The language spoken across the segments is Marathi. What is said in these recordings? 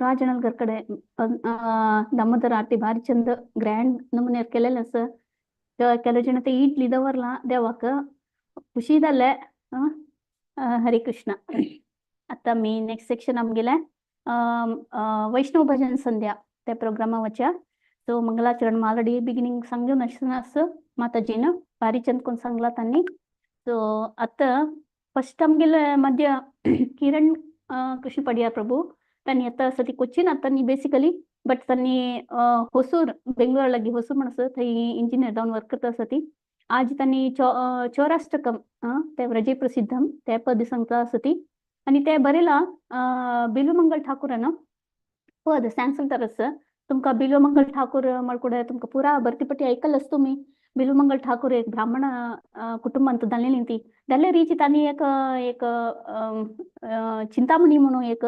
राजनगर कಡೆ ನಮ್ಮದರ ಆಟಿ ಭಾರಿ ಚಂದ ಗ್ರ್ಯಾಂಡ್ ನಮ್ಮನೆ ಕೆಲೆಲ್ಲ ಕೆಲವು ಜನತೆ ಈಟ್ಲಿ ಇದಾವರ್ಲ ದೇವಕ್ಕ ಖುಷಿದಲ್ಲೇ ಹರಿ ಕೃಷ್ಣ आता मी नेक्स्ट सेक्शन आमगेले वैष्णव भजन संध्या त्या प्रोग्रामावरच्या सो मंगलाचरण ऑलरेडी बिगिनिंग सांगून नसनास माताजीन भारी चंद कोण सांगला त्यांनी सो आता फर्स्ट आमगेले मध्य किरण कृष्ण पडियार प्रभु त्यांनी आता सती कोचिन आता नी बेसिकली बट त्यांनी होसूर बेंगलोर लगी होसूर म्हणस थई इंजिनियर जाऊन वर्क करता सती आज त्यांनी चौराष्टकम त्या व्रजे प्रसिद्धम त्या पद सांगता सती आणि ते बरेला बिलुमंगल ठाकूरन पद सांगसलतारस तुमका बिलुमंगल ठाकूर मळकुडे तुमका पुरा भरतीपट्टी ऐकलंच तुम्ही बिलुमंगल ठाकूर एक ब्राह्मण कुटुंब ಅಂತ दल्ले निंती दल्ले रीची त्यांनी एक एक चिंतामणी म्हणून एक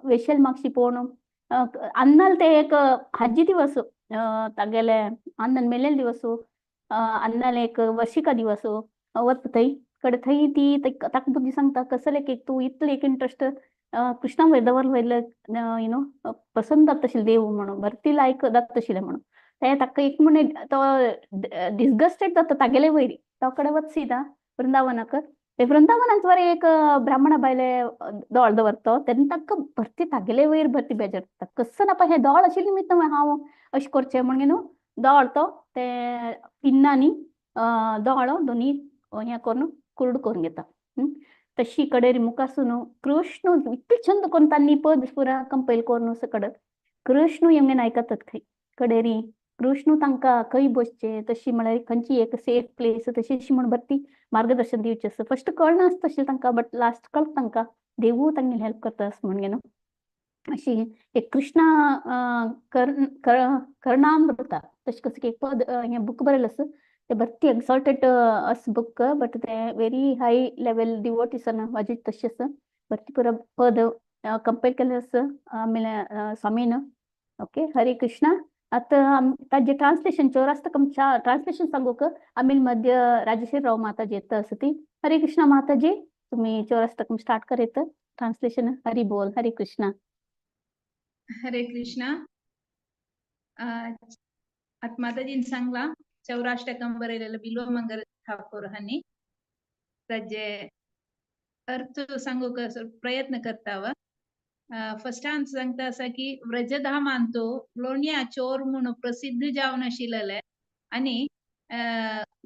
वेशल मागशी पोण अन्नल ते एक हज्जी दिवस तागेले अन्नन मेलेल दिवस अन्नल एक वर्षिका दिवस वत थई कडे थई ती ताक बुद्धी सांगता कसले की तू इतले एक इंटरेस्ट कृष्णा वेदवर वयले यु नो पसंत जातशील देव म्हणून भरती लायक जातशील म्हणून ते ताका एक म्हणे तो डिस्गस्टेड जाता तागेले वयरी तो कडे वचसीदा वृंदावनाक ते वृंदावनांत वर एक ब्राह्मण बायले दोळ दवरतो तेन्ना ताका भरती तागेले वयर भरती बेजार कसं नापा हे दोळ अशी निमित्त हांव अशें करचें म्हणून न्हू दोळ तो ते पिन्नांनी दोळ दोनी हें करून कुर्ड करून घेता तशी कडेरी मुखासून कृष्ण इतले छंद करून तांणी पद पुरा कंपाईल करून सकड कृष्ण येंगे आयकतात थंय कडेरी कृष्ण तांकां खंय बसचे तशी म्हळ्यार खंयची एक सेफ प्लेस तशी अशी म्हण भरती मार्गदर्शन दिवचें आसता फर्स्ट कळना तशें तांकां बट लास्ट कळटा तांकां देवू तांणी हेल्प करता म्हणून न्हू अशी एक कृष्णा कर्णामृता तशें कसं एक पद हें बूक बरयलें आसा ते भरती एक्सॉल्टेड अस बुक बट ते वेरी हाय लेवल डिवोटीसन वाजीत तशें आसा भरती पुरा पद कंपेर केलें आसा आमले स्वामीन ओके हरे कृष्णा आता ताजे ट्रान्सलेशन चौरास्तकम ट्रान्सलेशन सांगूक आमिल मध्य राजश्री राव माताजी येता आसा ती हरे कृष्णा माताजी तुम्ही चौरास्तकम स्टार्ट करेत ट्रान्सलेशन हरी बोल हरे कृष्णा हरे कृष्णा आत माताजीन सांगला चौराष्टकम बरयलेलं बिल्वमंगल ठाकूर हांनी ताजे अर्थ सांगूक प्रयत्न करतावा फर्स्ट हांव सांगता आसा की व्रजधामांतो लोणया चोर म्हणून प्रसिद्ध जावन आशिल्ले आनी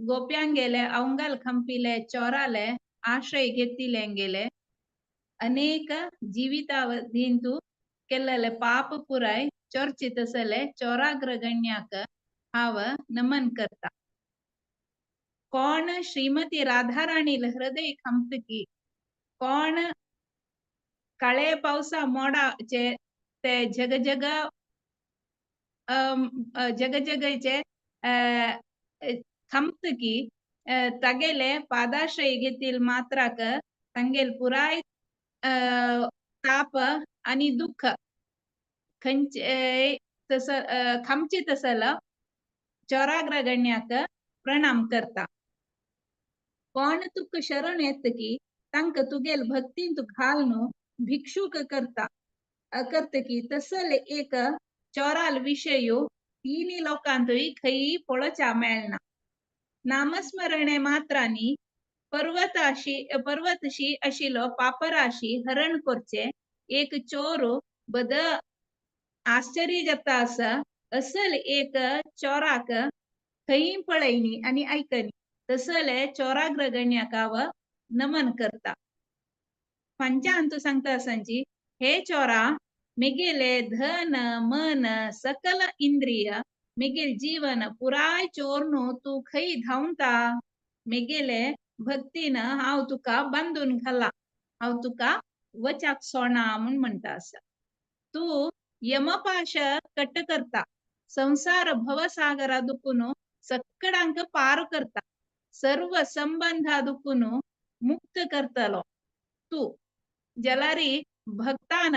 गोप्यांगेले अवंगल खंपिले चोराले आश्रय घेतिले गेले अनेक जीवितावधींतू केल्लेले पाप पुराय चर्चित असले चोराग्रगण्याक हाव नमन करता कोण श्रीमती राधाराणील हृदय खंपकी कोण काळे पावसा मोडाचे ते जग जग जग जगचे खंपकी तगेले पादाश्रय घेतील मात्राक तंगेल पुराय ताप आणि दुःख खंचे तस खमची तसल चोराग्रगण्याक प्रणाम करता कोण तुक शरण येत की तंक तुगेल भक्तीन तू घालनो भिक्षुक करता की तसल एक चोराल विषयो तिनी लोकांतही खई पळचा मेळना नामस्मरणे मात्रांनी पर्वतशी आशिलो पापराशी हरण करचे एक चोर बद आश्चर्य जाता असा असल एक चोराक खई पळयनी आणि ऐकनी तसले चोराग्रगण्याकाव नमन करता पंचांत सांगता सांची हे चोरा मिगेले धन मन सकल इंद्रिय मिगेल जीवन पुराय चोरनो तू खई धावता मिगेले भक्तीन हाव तुका बांधून घाला हाव तुका वचाक सोडा म्हणून म्हणता असा तू यमपाश कट करता संसार भवसागरा दुखून सक्कडांक पार करता सर्व संबंधा दुखून मुक्त करतलो तू जलारी भक्तान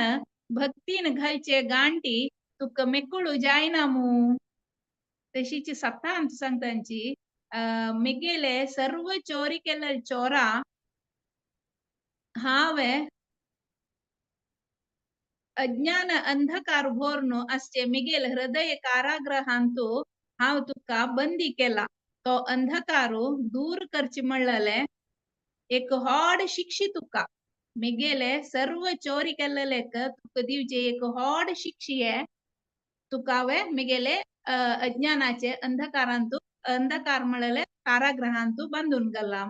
भक्तीन घालचे गांटी तुका मेकुळू जायनामू तशीची सत्ता सांगतांची मिगेले सर्व चोरी केले चोरा हावे अज्ञान अंधकार भोरनो असचे मिगेल हृदय कारागृहांतू हाव तुका बंदी केला तो अंधकारो दूर करची म्हणलेले एक व्हड शिक्षी तुका मिगेले सर्व चोरी केलेलेक तुका दिवचे एक व्हड शिक्षी आहे तुका वे मिगेले अज्ञानाचे अंधकारांतू अंधकार म्हणलेले कारागृहांतू बांधून गेला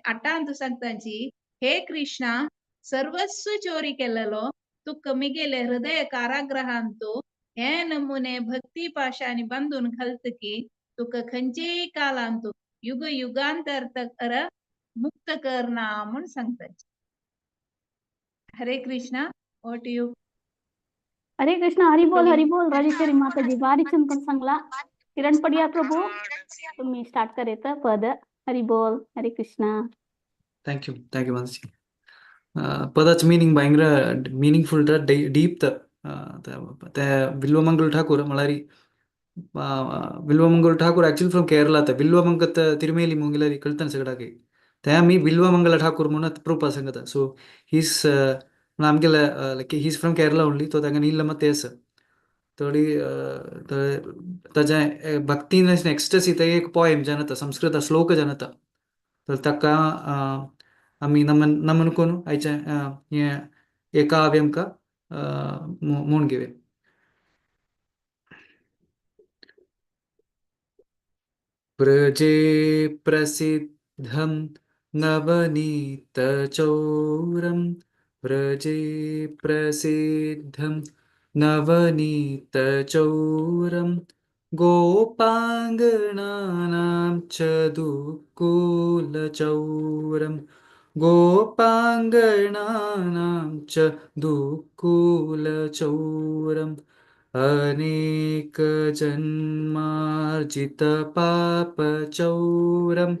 आठांतू सांगताची हे कृष्णा सर्वस्व चोरी केलेलो तुका मिगेले हृदय कारागृहांतू हे नमुने भक्ती पाशाने बांधून घालत की तुका खंयचेय कालांतू युग युगांतर तर मुक्त करना म्हणून सांगताची हरे कृष्णा व्हॉट यू हरे कृष्णा हरी बोल राजेश्वरी माताजी भारी चमकून सांगला किरण पडिया प्रभू तुम्ही स्टार्ट करेत पद हरी बोल हरे कृष्णा ಥ್ಯಾಂಕ್ ಯು ಮಾನಸಿ ಪದಾಚ ಮೀನಿಂಗ್ ಭಯಂಕರ ಮೀನಿಂಗ್ಫುಲ್ ಡೀಪ್ ते विल्वमंगल ठाकूर मलारी विल्वमंगल ठाकूर ऍक्च्युअली फ्रॉम केरला विल्वमंगत तिरुमेली मुंगिलारी कळतं सगळ्याक त्या मी विल्वमंगल ठाकूर म्हणून प्रूपा सांगता सो हीस आमगेला like he's from Kerala only तो ताका नील ಮತ್ತೆ तेस थोडी ताच्या भक्तीन एक्स्टसी ते एक पोएम जानता संस्कृत श्लोक जानता तर ताका आमी नमन आयच्या हे काव्यम का म्हूण घेवे व्रजे प्रसिद्धं नवनीतचौरं व्रजे प्रसिद्धं नवनीतचौरं गोपाङ्गनानां च दुःकुलचौरं गोपाङ्गनानां च दुःकुलचौरम् अनेकजन्मार्जितपापचौरम्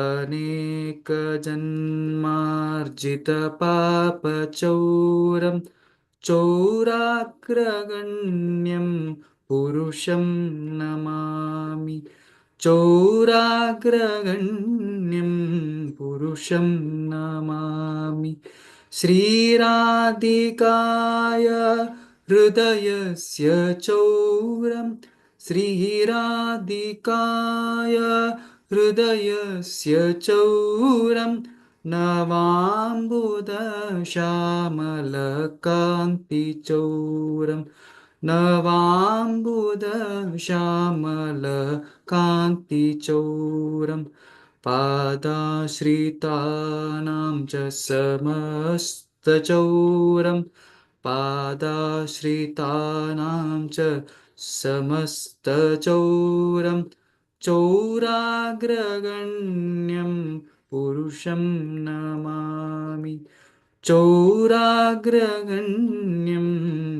अनेकजन्मार्जितपापचौरं चौराग्रगण्यं पुरुषं नमामि चौराग्रगण्यं पुरुषं नमामि श्रीराधिकाय हृदयस्य चौरं श्रीराधिकाय हृदयस्य चौरं नवाम्बुदश्यामलकान्तिचौरं नवाम्बुदश्यामलकान्तिचौरं पादाश्रितानां च समस्तचौरं पादाश्रितानां च समस्तचौरं चौराग्रगण्यं पुरुषं नमामि चौराग्रगण्यं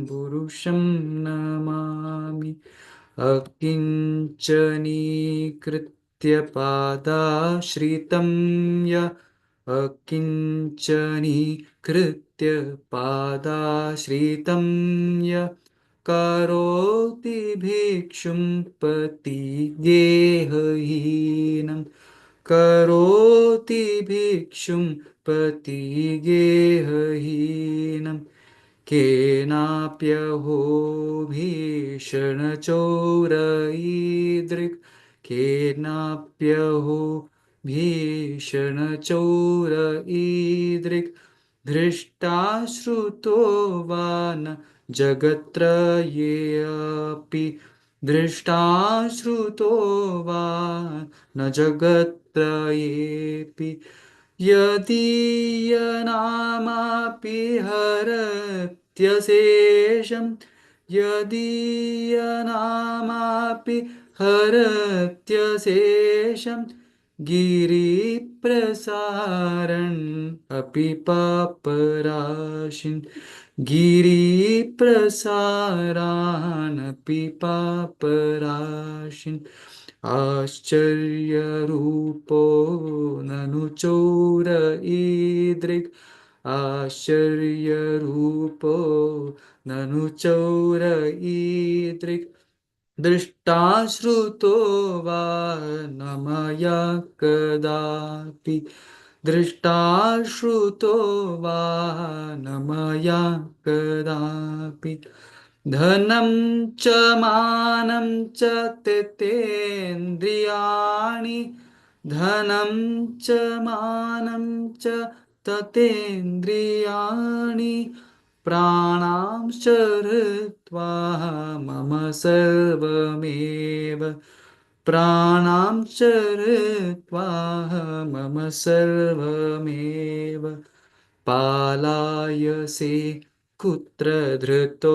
पुरुषं नमामि अकिञ्चनीकृत्य पादाश्रितं य अकिञ्चनीकृत्य पादाश्रितं य करोति भिक्षुं पतिगेहहीनं करोति भिक्षुं पतिगेहहीनं केनाप्यहो भीषणचौरईदृक् केनाप्यहो भीषणचौरईदृक् धृष्टाश्रुतो वा न जगत्त्रयेऽपि दृष्टाश्रुतो वा न जगत्त्रयेऽपि यदीयनामापि हरत्यशेषं यदीयनामापि हरत्यशेषं गिरिप्रसारन् अपि पापराशिन् गिरिप्रसारानपि पापराशिन् आश्चर्यरूपो ननु चौरईदृक् आश्चर्यरूपो ननु चौरईदृक् दृष्टाश्रुतो वा न मया कदापि दृष्टा श्रुतो वा न मया कदापि धनं च मानं च तेन्द्रियाणि धनं च मानं च ततेन्द्रियाणि प्राणांश्चरत्वा मम सर्वमेव प्राणांश्चरत्वा मम सर्वमेव पालायसे कुत्र धृतोऽद्यचौर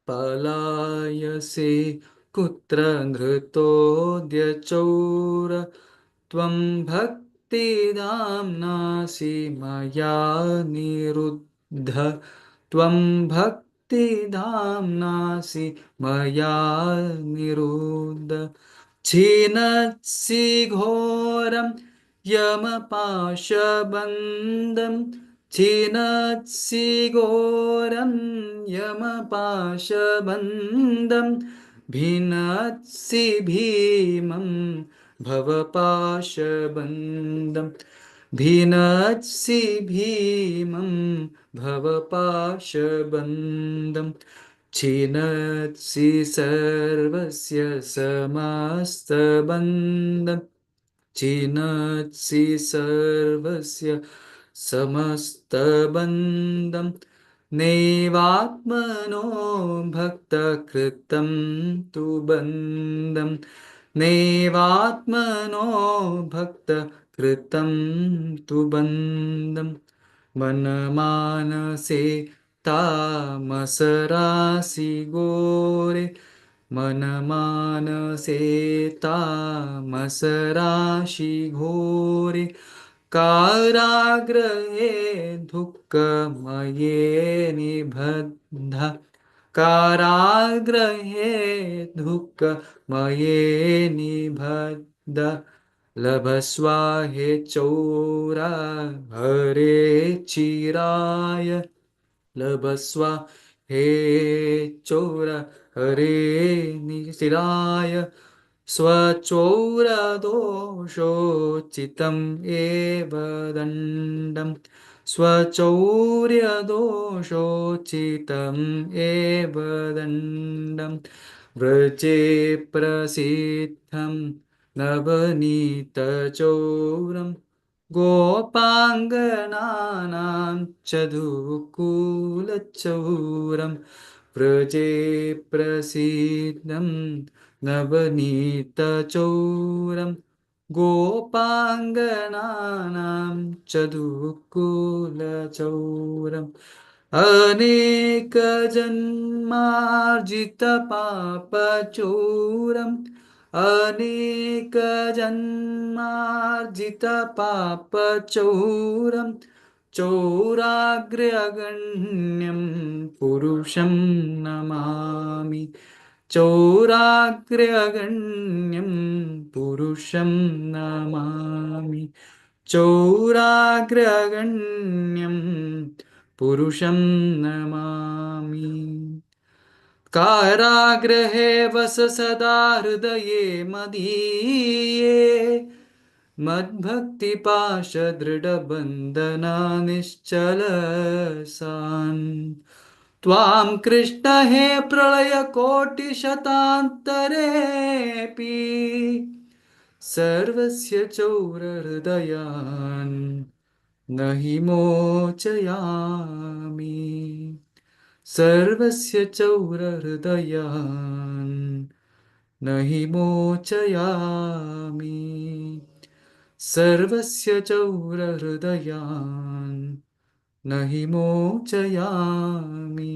पलायसे कुत्र धृतोऽद्यचौर त्वं भक्तिदाम्नासि मया निरुद्ध त्वं भक्तिदाम्नासि मया निरुद्ध छिनत्सि घोरं यमपाशबन्धं छिनत्सि घोरं यमपाशबन्धं भिनत्सि भीमं भवपाशबन्धं भिनत्सि भीमं भवपाशबन्धं छिनत्सि सर्वस्य समस्तबन्धं छिनत्सि सर्वस्य समस्तबन्धं नैवात्मनो भक्तकृतं तु बन्धं नैवात्मनो भक्तकृतं तु बन्धं मनमानसे तामसरासि घोरे मनमानसे तामसराशि घोरे काराग्रहे दुःखमये निबद्ध काराग्रहे दुःखमये निबद्ध लभस्वा हे चौरा हरे चिराय लभस्व हे चोर हरे निशिराय स्वचौर्यदोषोचितम् एव दण्डं स्वचौर्यदोषोचितम् एव दण्डं व्रजे प्रसिद्धं नवनीतचौरं गोपाङ्गनानां च दुकूलचौरं व्रजे प्रसिद्धं नवनीतचौरं गोपाङ्गनानां च दुकूलचौरम् अनेकजन्मार्जितपापचौरम् अनेकजन्मार्जितपापचौरं चौराग्र्यगण्यं पुरुषं नमामि चौराग्र्यगण्यं पुरुषं नमामि चौराग्र्यगण्यं पुरुषं नमामि कारागृहे वस सदा हृदये मदीये मद्भक्तिपाशदृढबन्धना निश्चलसान् त्वां कृष्ण हे प्रलयकोटिशतान्तरेऽपि सर्वस्य चौरहृदयान् न हि मोचयामि सर्वस्य चौरहृदयान् न हि मोचयामि सर्वस्य चौरहृदयान् न हि मोचयामि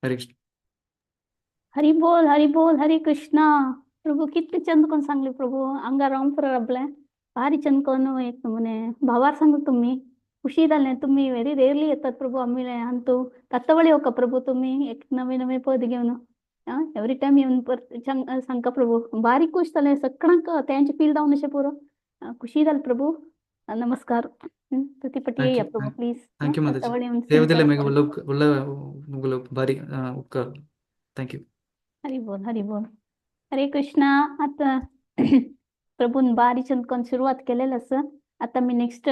हरे कृष्ण हरी बोल हरे कृष्णा प्रभू किती चंद कोण सांगले प्रभू अंगार रावंपर रबले भारी चंद कोण एक नमुने भावार सांग तुम्ही खुशी जाले तुम्ही व्हेरी रेअरली येतात प्रभू आम्ही अंतू तत्तवळी होका प्रभू तुम्ही एक नवे नवे पद घेऊन एव्हरी टाइम येऊन सांगका प्रभू भारी खुश जाले सगळ्यांक त्यांचे फील जाऊन अशें पुरो खुशी जाल प्रभू नमस्कार प्रतिपटी Thank या you. Prabhu please Thank you, Mataji. तत्तवळी येऊन ದೇವದಲ್ಲೇ ಮೇಘ सांगका. ಒಳ್ಳೆ ಭಾರಿ ಉಕ್ಕ ಥ್ಯಾಂಕ್ ಯು हरी बोल हरी बोल हरे कृष्णा. आता प्रभून बारी चंदकोन सुरुवात केलेलं असं. आता मी नेक्स्ट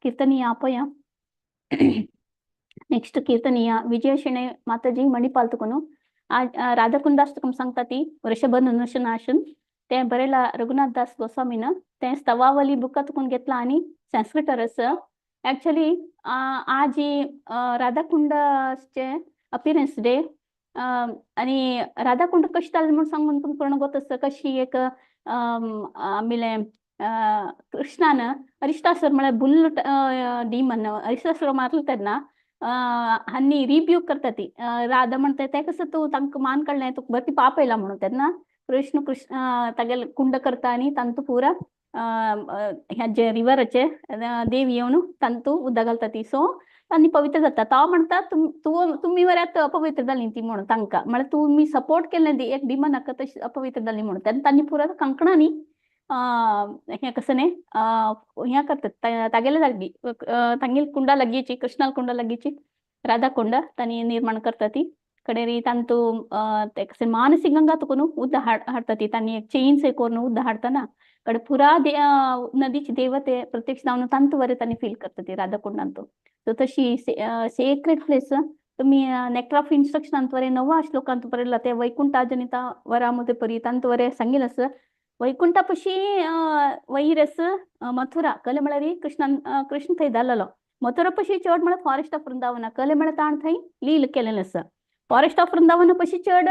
कीर्तनीय आपया. नेक्स्ट कीर्तनीय विजयशेणे माताजी मणिपाल तुकोनु. आज राधाकुंडाष्टकम सांगता ती वृषभनुनाशन ते बरेला रघुनाथ दास गोस्वामीनं ते स्तवावली बुकातून घेतला आणि संस्कृत रस. ऍक्च्युली आज राधाकुंडाचे अपियरन्स डे आणि राधाकुंड कशी चालली म्हणून सांगून पण पूर्ण गोत असतं. कशी एक आम्ही कृष्णानं अरिष्टासुर म्हळ्यार बुल डीमन अरिष्टासुर मारलं त्यांना हन्नी रिब्यूक करता ती राधा म्हणते ते कसं तू तांक मान काढलाय तू बरती पाप येला म्हणून त्यांना कृष्ण तागेल कुंड करता आणि तांतू पुरा ह्या जे रिव्हरचे देव येऊन तांतू उद्दा घालता ती. सो तांनी पवित्र जाता. तो म्हणतात तुम्ही वऱ्यात अपवित्र जाली ती म्हणून तांका म्हळ्यार तुम्ही सपोर्ट केलें एक डिमनाक तशी अपवित्र जाली म्हणून तांनी पुरा कंकणांनी हे कसं ने ह्या करतात तागेले जागी तांगेल कुंडा लगीची कृष्णाल कुंडा लगीची राधा कुंड तांनी निर्माण करता ती कडेरी तांतू ते कसे मानसिकंगा तुकून उद्द हाडता ती तांनी एक चेंज करून उद्द हाडताना कಡೆ पुरा नदीची देवते प्रत्यक्ष जाऊन तांतू वरे तांनी फील करता ती राधा कुंडांतू. सो तशी सेक्रेट प्लेस तुम्ही नेक्टर ऑफ इन्स्ट्रक्शनांतवरे 9 श्लोकांत बरयला ते वैकुंठाजनिता वरामध्ये परी तांतवरे सांगिल असं. वैकुंठापशी वैरस मथुरा कले म्हळ्यार कृष्ण थंय जाल्लो. मथुरा पशी चड म्हळ्यार फॉरेस्ट ऑफ वृंदावन कले म्हळ्यार ताण थंय लील केलेलें आसा. फॉरेस्ट ऑफ वृंदावन पशी चड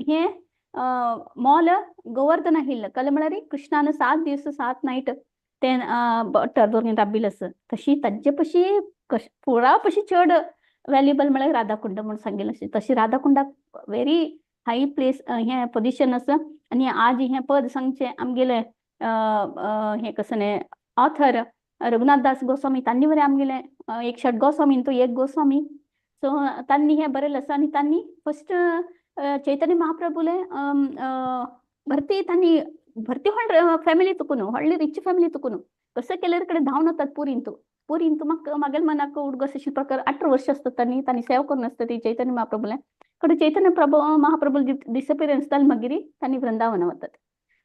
हे मॉल गोवर्धन हिल कले म्हळ्यार कृष्णान 7 दीस 7 नाईट ते बटर दोन राबिल असं. तशी ताजे पशी पुरा पशी चड वॅल्युएबल म्हळ्यार राधाकुंड म्हणून सांगिल्लें अशें. तशी राधाकुंडाक व्हेरी हाय प्लेस हे पोजिशन असं. आणि आज हे पद सांगचे आमगेले हे कसं ने ऑथर रघुनाथ दास गोस्वामी तांनी बरें आमगेले एक षट गोस्वामी तो एक गोस्वामी. सो तांनी हे बरें आसा आणि तांनी फर्स्ट चैतन्य महाप्रभुले भरती तांनी भरती फॅमिली तुकून व्हडली रिच फॅमिली तुकून कसं केल्यार कडे धांवन वतात पुरींतू मागेल मनाक उडगस अशी प्रकार 18 वर्ष असतात तांनी सेवा करून असता ती चैतन्य महाप्रभुले कडे चैतन्य महाप्रभु डिसअपियरन्स जाल मागीर तांनी वृंदावन वतात.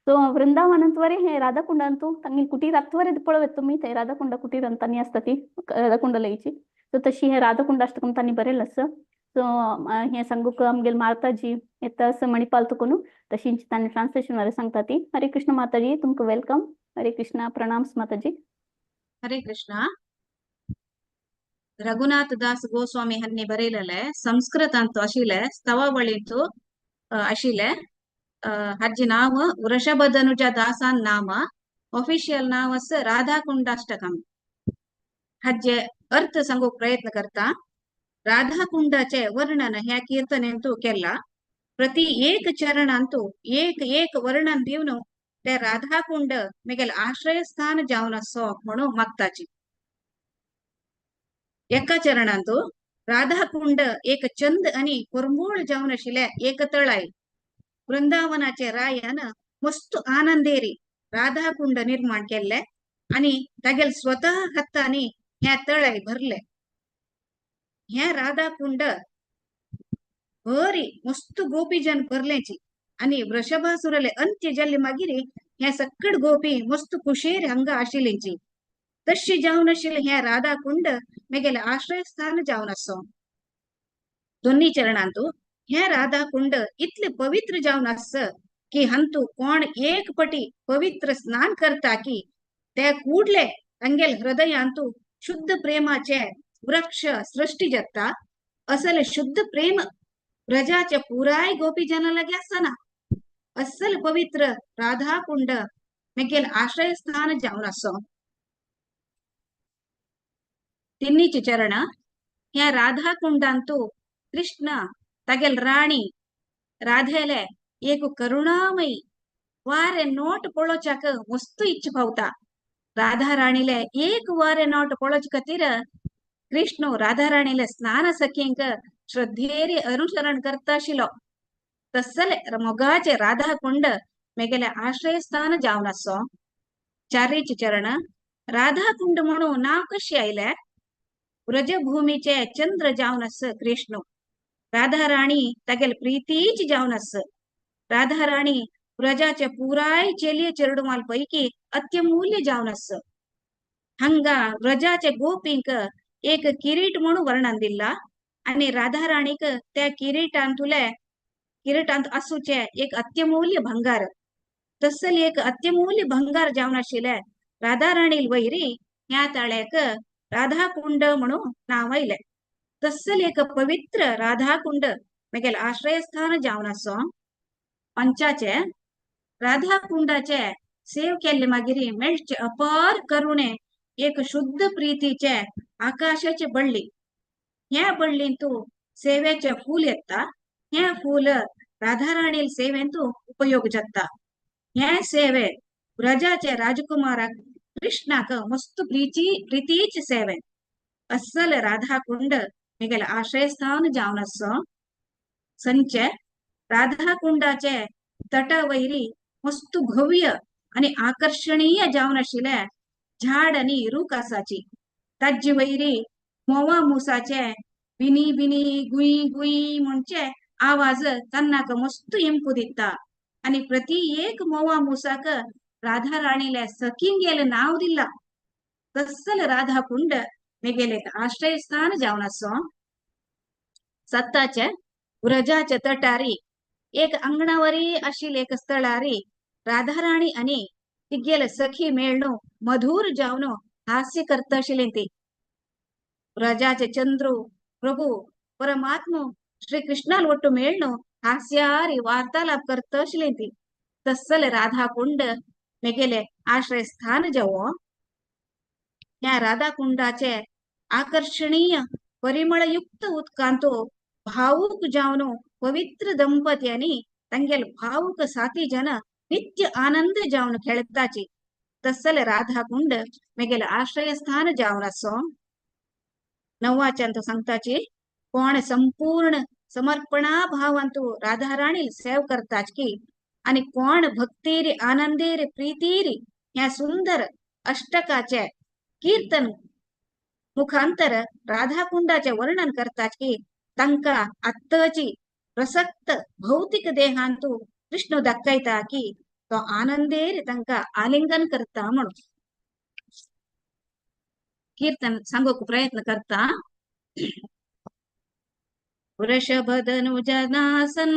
सो वृंदावनांतवरे हे राधाकुंडांतू तांगे कुटीर आत्वरे पळयत तुम्ही ते राधाकुंड कुटीर तांनी असता ती राधाकुंड लयची. सो तशी हे राधाकुंडाष्टकम तांनी बरयलें आसा. सो हे सांगूक आमगेल माताजी येता असं मणिपाल तुकून तशी तांनी ट्रान्सलेशन वरे सांगता ती. हरे कृष्ण माताजी तुमकां वेलकम. हरे कृष्ण प्रणाम्स माताजी. हरे कृष्ण. रघुनाथ दास गोस्वामी हन्नी बरेलले संस्कृत अंतु अशिले स्तवावळींतु अशिले हज्जी नाव वृषभधनुजा दासान नाम ऑफिशियल नाव अस राधाकुंडाष्टकम. हज्जे अर्थ सांगू प्रयत्न करता. राधाकुंडाचे वर्णन ह्या कीर्तनेंतू केला. प्रति एक चरणांतू एक वर्णन दिवन ते राधाकुंड मेगेल आश्रयस्थान जावन असो म्हणून मागताची. एका चरणांतू राधाकुंड एक चंद आणि कोरमूळ जावन आशिल्ले एक तळाय. वृंदावनाचे रायन मस्त आनंदेरी राधाकुंड निर्माण केले आणि तागेल स्वतः हातांनी ह्या तळाय भरले. ह्या राधाकुंड बरी मस्त गोपीजन भरलेची आणि वृषभासुरले अंत्य जाल्ले मागीर ह्या सकड गोपी मस्त कुशेर हंगा आशिल्लींची. तशी जावन आशिल्ले ह्या राधाकुंड मेगेले आश्रयस्थान जावन असो. दोन्ही चरणांतू ह्या राधाकुंड इतले पवित्र जावन आस की हंतू कोण एक पटी पवित्र स्नान करता की ते कूडले तांगेल हृदयांतू शुद्ध प्रेमाचे वृक्ष सृष्टी जाता. असले शुद्ध प्रेम प्रजाच्या पुराय गोपीजन लगे असना. असल पवित्र राधाकुंड मेगेल आश्रयस्थान जावन असो. तिन्नीचे चरण ह्या राधाकुंडांतू कृष्ण तागेल राणी राधेले एक करुणामयी वारे नोट पळोवच्याक मस्त इच्छा पावता. राधा राणीले एक वारे नोट पळोवचे खातीर कृष्ण राधा राणीले स्नान सखींक श्रद्धेरी अनुसरण करता आशिल्लो. तसले मोगाचे राधाकुंड मेगेले आश्रयस्थान जावन असो. चारीचे चरण राधाकुंड म्हणून नाव कशी आयले. व्रजभूमीचे चंद्र जावन अस कृष्ण. राधा राणी तागेल प्रीतीची जावन अस. राधाराणी व्रजाच्या पुराय चेलिय चेरडुमाल पैकी अत्यमूल्य जावन अस हंगा व्रजाच्या गोपींक एक किरीट म्हणून वर्णन दिला आणि राधाराणीक त्या किरीटांत असूचे एक अत्यमूल्य भंगार तसल एक अत्यमूल्य भंगार जावन आशिल्ले राधाराणी वैरी ह्या ताळ्याक राधाकुंड म्हणून नाव आयले तसल एक पवित्र राधाकुंड मगेल आश्रयस्थान जावन असो पंचाचे राधाकुंडाचे सेव केल्ले मागिरी मेळचे अपार करुणे एक शुद्ध प्रीतीचे आकाशाचे बळ्ळी ह्या बळ्ळीन तू सेवेचे फूल येता ह्या फूल राधाराणी सेवेन तू उपयोग जाता ह्या सेवे व्रजाचे राजकुमारा कृष्णाक मस्त प्रीतीची सेवे अस्सल राधाकुंड मिगेल आश्रयस्थान जावन असो संचे राधाकुंडाचे तटावैरी मस्त भव्य आणि आकर्षणीय जावन आशिल्ले झाड आणि रूख आसाची ताजी वैरी मोवा मुसाचे बिनी बिनी गुई गुई म्हणचे आवाज कन्नाक मस्त इंपू दिता आणि प्रति एक मोवा मुसाक राधाराणीले सखिंगेल नाव दिला तसल राधाकुंड मेगेले आश्रयस्थान जावन असो सत्ताचे व्रजाचे तटारी एक अंगणावरी आशिल्ले एक स्थळारी राधाराणी आणि तिगेल सखी मेळणो मधुर जावन हास्य करता आशिल्ले ती व्रजाचे चंद्रू प्रभु परमात्मा श्री कृष्णाल ಒಟ್ಟು मेळणो हास्यारी वार्तालाप करता आशिल्ले ती तसल राधाकुंड मेगेले आश्रयस्थान जावो ह्या राधाकुंडाचे आकर्षणीय परिमळयुक्त उदकांतो भावूक जावन पवित्र दंपत्यांनी तंगेल भावूक साथी जन नित्य आनंद जावन खेळताची तसल राधाकुंड मेगेल आश्रयस्थान जावन असो नववाच्यांत सांगताची कोण संपूर्ण समर्पणा भावांतू राधाराणी सेव करताच की आणि कोण भक्तीरी आनंदेरी प्रीतीरी ह्या सुंदर अष्टकाचे कीर्तन मुखांतर राधाकुंडाचे वर्णन करताच की तांका आत्ताची प्रसक्त भौतिक देहांतू कृष्ण दाखयता की तो आनंदेरी तांका आलिंगन करता म्हणून कीर्तन सांगोक प्रयत्न करता वृषभधनु जनासन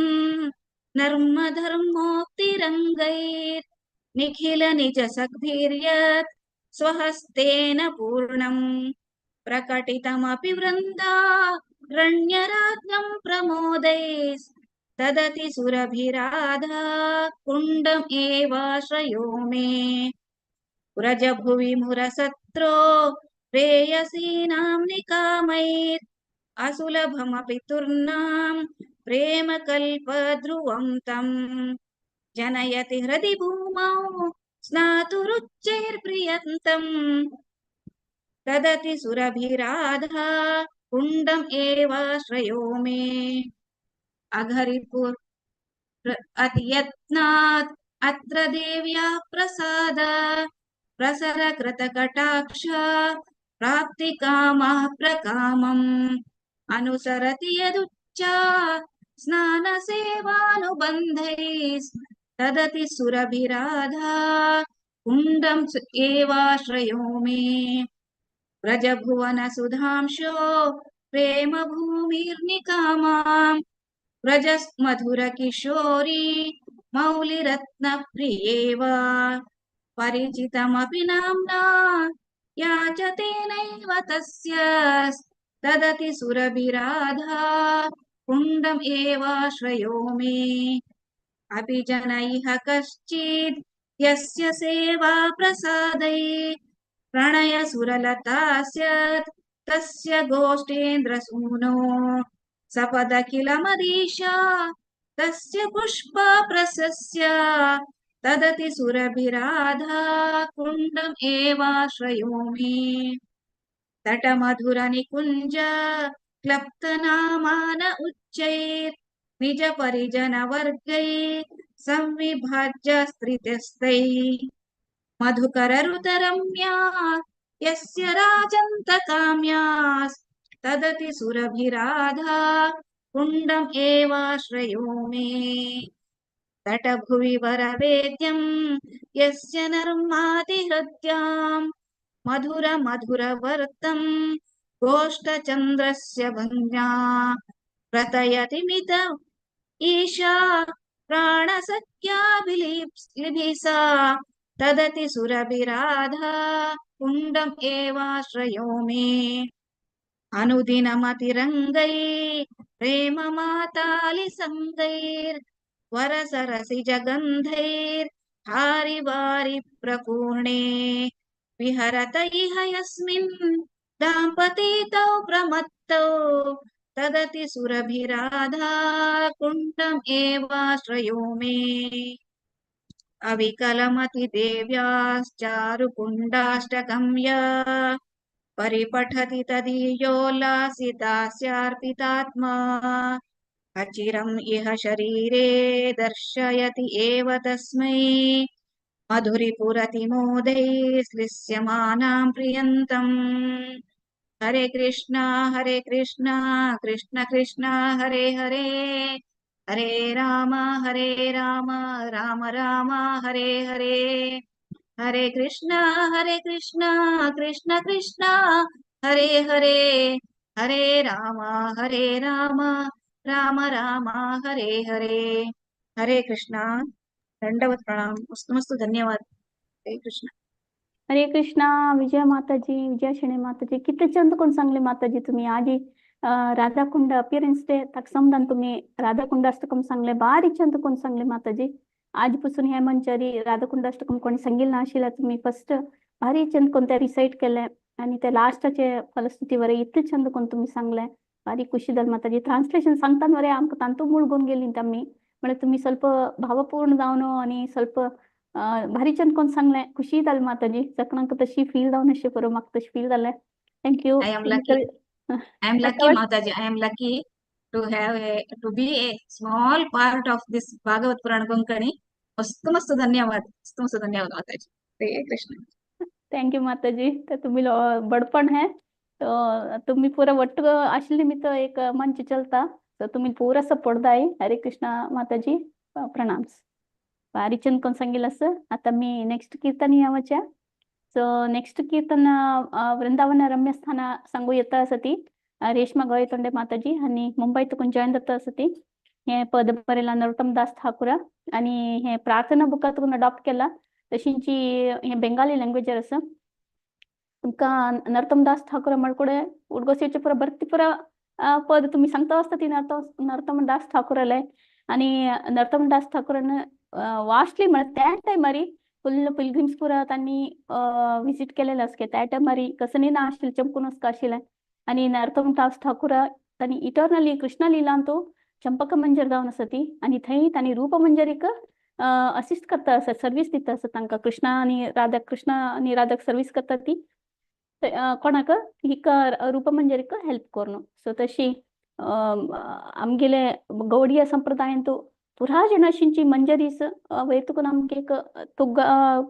नर्मधर्मोक्तिरंगैर निखिल निज सद्भिर्यत् स्वहस्तेन पूर्णं प्रकटितमपि वृन्दारण्यराज्ञं प्रमोदैस् तदति सुरभिराधा कुण्डम् एवाश्रयो मे व्रजभुवि मुरसत्रो प्रेयसीनां निकामैर् असुलभमपि तुर्नां प्रेम कल्पध्रुवं तं जनयति हृदि भूमौ स्नातुरुच्चैर्प्रियन्तम् तदति सुरभिराधा कुण्डम् एवाश्रयो मे अघरिपुर अतियत्नात् अत्र देव्या प्रसाद प्रसर कृतकटाक्ष प्राप्तिकामः प्रकामम् अनुसरति यदुच्चा स्नानसेवानुबन्धैस् तदति सुरभिराधा कुण्डम् एवाश्रयो मे व्रजभुवन सुधांशो प्रेम भूमिर्निकामाम् व्रजमधुर किशोरी मौलिरत्न प्रियेव परिचितमपि नाम्ना याचतेनैव तस्य तदति सुरभिराधा कुण्डम् एवाश्रयो मे अपि जनैः कश्चित् यस्य सेवा प्रसादै प्रणय सुरलतास्यत् तस्य गोष्ठेन्द्रसूनो सपद किल मदीशा तस्य पुष्पा प्रशस्य तदति सुरभिराधा कुण्डम् एवाश्रयो मे तटमधुर निकुञ्ज क्लप्तनामान उच्चैर् निज परिजन वर्गैः संविभाज्य स्त्रितस्तैः मधुकर रुतरम्या यस्य राजन्तकाम्यास् तदति सुरभिराधा कुण्डम् एवाश्रयो मे तटभुवि वरवेद्यं यस्य नर्मातिहृद्याम् मधुर मधुर वर्तं गोष्ठचन्द्रस्य भङ्ग्या प्रतयति मित ईशा प्राणसख्याभिलिभिसा तदति सुरभिराधा कुण्डम् एवाश्रयो मे अनुदिनमतिरङ्गै प्रेम मातालि सङ्गैर् वरसरसि जगन्धैर् हारि वारि प्रपूर्णे विहरत इह यस्मिन् दाम्पती तौ प्रमत्तौ तदति सुरभिराधा कुण्डम् एवाश्रयो मे अविकलमति देव्याश्चारुकुण्डाष्टकं य परिपठति तदीयोल्लासितास्यार्पितात्मा अचिरम् इह शरीरे दर्शयति एव तस्मै मधुरिपुरतिमोदैः श्लिष्यमानां प्रियन्तम् हरे कृष्णा कृष्ण कृष्ण हरे हरे हरे राम राम राम हरे हरे हरे कृष्णा कृष्ण कृष्ण हरे हरे हरे राम राम राम हरे हरे हरे कृष्णा दंडवत प्रणाम मस्त मस्त धन्यवाद हरे कृष्ण हरे कृष्णा विजय माताजी विजय शनि माताजी किती चंद कोण सांगले माताजी तुम्ही आजी राधाकुंड अपियरन्स डे तक्समदान तुम्ही राधाकुंड अष्टकम सांगले भारी चंद कोण सांगले माताजी आजपासून हे मंचारी राधाकुंड अष्टकम कोणी सांगितलं नाशिला तुम्ही फर्स्ट भारी चंद कोणत्या रिसाइट केले आणि त्या लास्टचे फलश्रुतीवर इतके चंद कोण तुम्ही सांगले भारी खुशी झाली माताजी ट्रान्सलेशन सांगताना वरे आमक तांतू मुळगून गेली आम्ही म्हणजे तुम्ही ಸ್ವಲ್ಪ भावपूर्ण जाऊन आणि ಸ್ವಲ್ಪ भारी चंद कोण सांगले खुशी झाली माताजी सगळ्यांक तशी फील जाऊन अशी बरं म्हाका तशी फील झाले thank you I am lucky Mataji. I am lucky to be a small part of this Bhagavad Purana Konkani. मस्त मस्त धन्यवाद माताजी हरे कृष्ण थँक्यू माताजी तर तुम्ही बडपण है तो तुम्ही पूरा वट्ट अशिल निमित्त एक मंच चलता तर तुम्ही पूरा सपोर्ट दाई हरे कृष्णा माताजी प्रणाम्स भारी चंद कोण सांगितलं असं आता मी नेक्स्ट कीर्तन यावच्या सो नेक्स्ट कीर्तन वृंदावन रम्यस्थान सांगू येता असती रेश्मा गोयतोंडे माताजी आणि मुंबईत कोण जॉईन जाता असती हे पद बरेला नरोत्तम दास ठाकूर आणि हे प्रार्थना बुकातून अडॉप्ट केला तशींची हे बेंगाली लँग्वेजर असं तुमका नरोत्तम दास ठाकूर मळकुडे उडगोसीचे पुरा भरती पुरा पद तुम्ही सांगता असता ती नरोत्तम दास ठाकूर आले आणि नरोत्तम दास ठाकूरनं वास्टली म्हणत त्या टायमारी फुल पिलग्रिम्स पुरा त्यांनी व्हिजिट केलेलं असके त्या टायमारी कसं नाही ना आशिल चमकूनच का आशिल आणि नरोत्तम दास ठाकूर त्यांनी इटर्नली कृष्ण लिहिला तो चंपक मंजर जाऊन असती आणि थंय त्यांनी रूप मंजरीक असिस्ट करता असत सर्व्हिस दिता असत तांकां कृष्ण आणि राधाक सर्व्हिस करता ती कोणाक हिक रूप मंजरीक हेल्प करून सो तशी आमगेले गौडीय संप्रदायान तो पुरा जनाशींची मंजरीस वैतुकून आमके एक तुग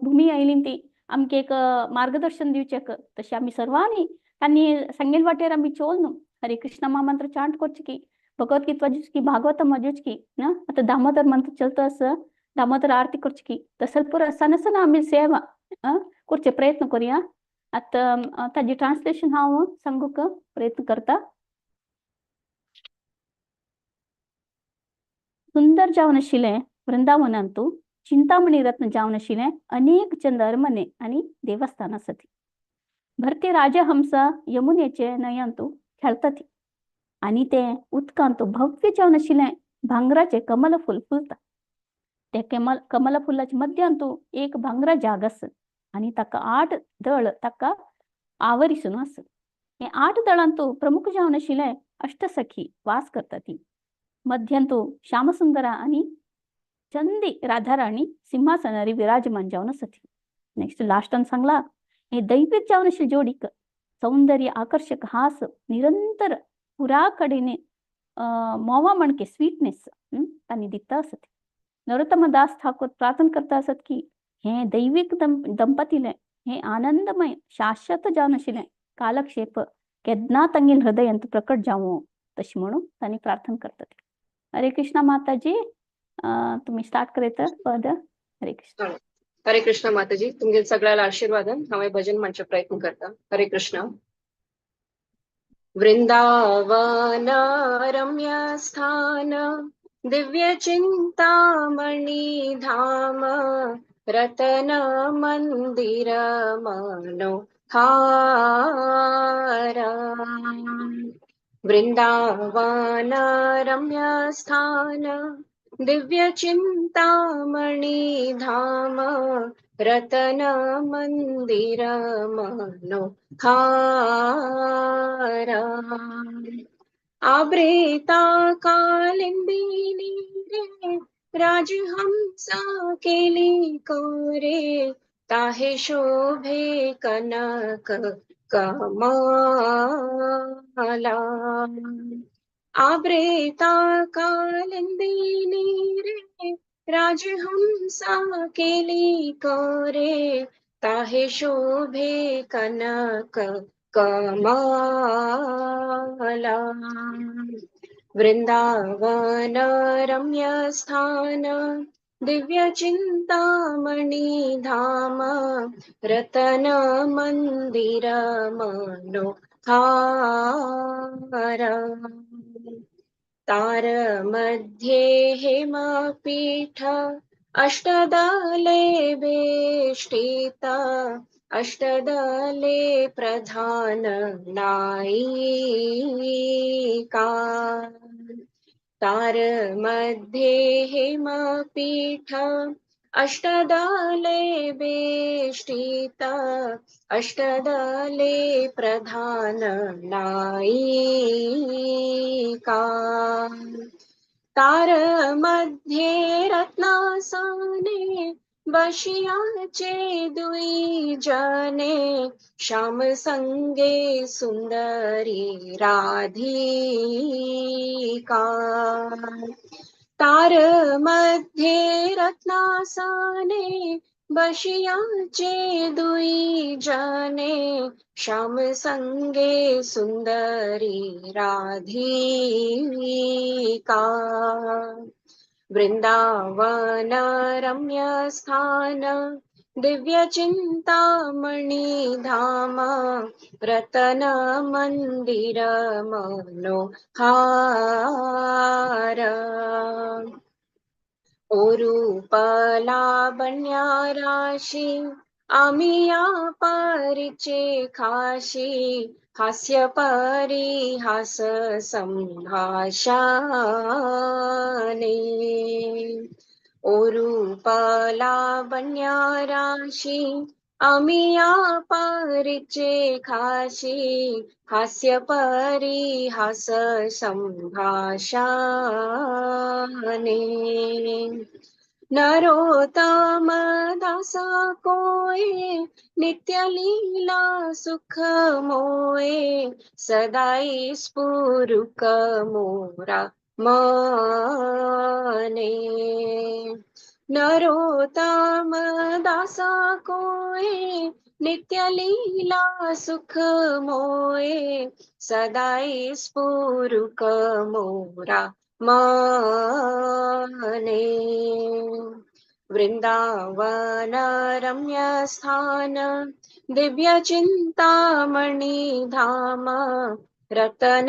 भूमी आयली ती आमके एक मार्गदर्शन दिवचेक तशी आम्ही सर्वांनी त्यांनी सांगेल वाटेर आम्ही चोलनु हरे कृष्ण महामंत्र चांट करची की भगवद्गीता वाजूच की भागवतम वाजूच की ना आता दामोदर मंत्र चलत असं दामोदर आरती करची की तसल पुरा सनसन आम्ही सेवा करचे प्रयत्न करूया आता ताजी ट्रान्सलेशन हांव सांगूक प्रयत्न करता सुंदर जावन आशिल्लें वृंदावनांतू चिंतामणी रत्न जावन आशिल्लें अनेक चंद अरमने आणि देवस्थान आसती भरते राजहंस यमुनेचे नयांतू खेळतात आणि ते उदकांत भव्य जावन आशिल्लें भांगराचे कमल फूल फुलता ते कमल फुलाच्या मध्यांतू एक भांगरा जाग आस आणि ताका 8 दळ ताका आवरिसून आस हे 8 दळांतू प्रमुख जावन आशिल्लें अष्टसखी वास करतात मध्यंतू श्यामसुंदरा आणि चंदी राधाराणी सिंहासनारी विराजमान जावन आसती नेक्स्ट लास्टन सांगला हे दैविक जावन आशिल्ले जोडीक सौंदर्य आकर्षक हास निरंतर पुरा कडेने मोवा मणके स्वीटनेस तांणी दिता आसती नरोत्तम दास ठाकूर प्रार्थना करता असत की हे दैविक दंपतीले हे आनंदमय शाश्वत जावन आशिल्लें कालक्षेप केदना तांगेल हृदयांत प्रकट जावं तशी म्हणून तांणी प्रार्थना करतात हरे कृष्णा माताजी तुम्ही स्टार्ट करायचं पद. हरे कृष्ण. चालेल. हरे कृष्ण माताजी, तुमच्या सगळ्याला आशीर्वादन. हांवें भजन म्हणचे प्रयत्न करता. हरे कृष्ण. वृंदावन रम्य स्थान दिव्य चिंतामणि धाम रतन मंदिर मनोहारा. वृंदावन रम्य स्थान दिव्य चिंतामणि धाम रतन मंदिर मनोहारा. आब्रेता कालिंदिनी रे राजहंसा केली कोरे ताहे शोभे कनक कमाला. आब्रेता कालिंदिनी रे राजहंसा केली कोरे ताहे शोभे कनक कमाला. वृंदावन रम्य स्थान दिव्य चिंतामणि धाम रतन मंदिर मनोहारा. तार मध्ये हेमपीठ अष्टदले वेष्टिता अष्टदले प्रधान नायिका. तार मध्ये हेमपीठ अष्टदले वेष्टिता अष्टदले प्रधान नायिका. तार मध्ये रत्नासने बशियाचे दुई जने श्याम संगे सुंदरी राधिका. तार मध्ये रत्नासने बशियाचे दुई जने श्याम संगे सुंदरी राधिका. वृंदावन रम्य स्थान दिव्य चिंतामणि धाम रतन मंदिर मनोहारा. ओ रूप लावण्य राशी आमिया परिचे खाशी हास्य परिहास संभाषणे. ओ रूप लावण्य राशी आमिया परिचे खाशी हास्य परिहास संभाषणे. नरोत्तम दासा कोए नित्य लीला सुख मोए सदाई स्फुरुक मोरा मने. नरोत्तम दासा कोए नित्य लीला सुख मोए सदाई स्फुरुक मोरा मने. वृंदावन रम्य स्थान दिव्य चिंतामणि धाम रतन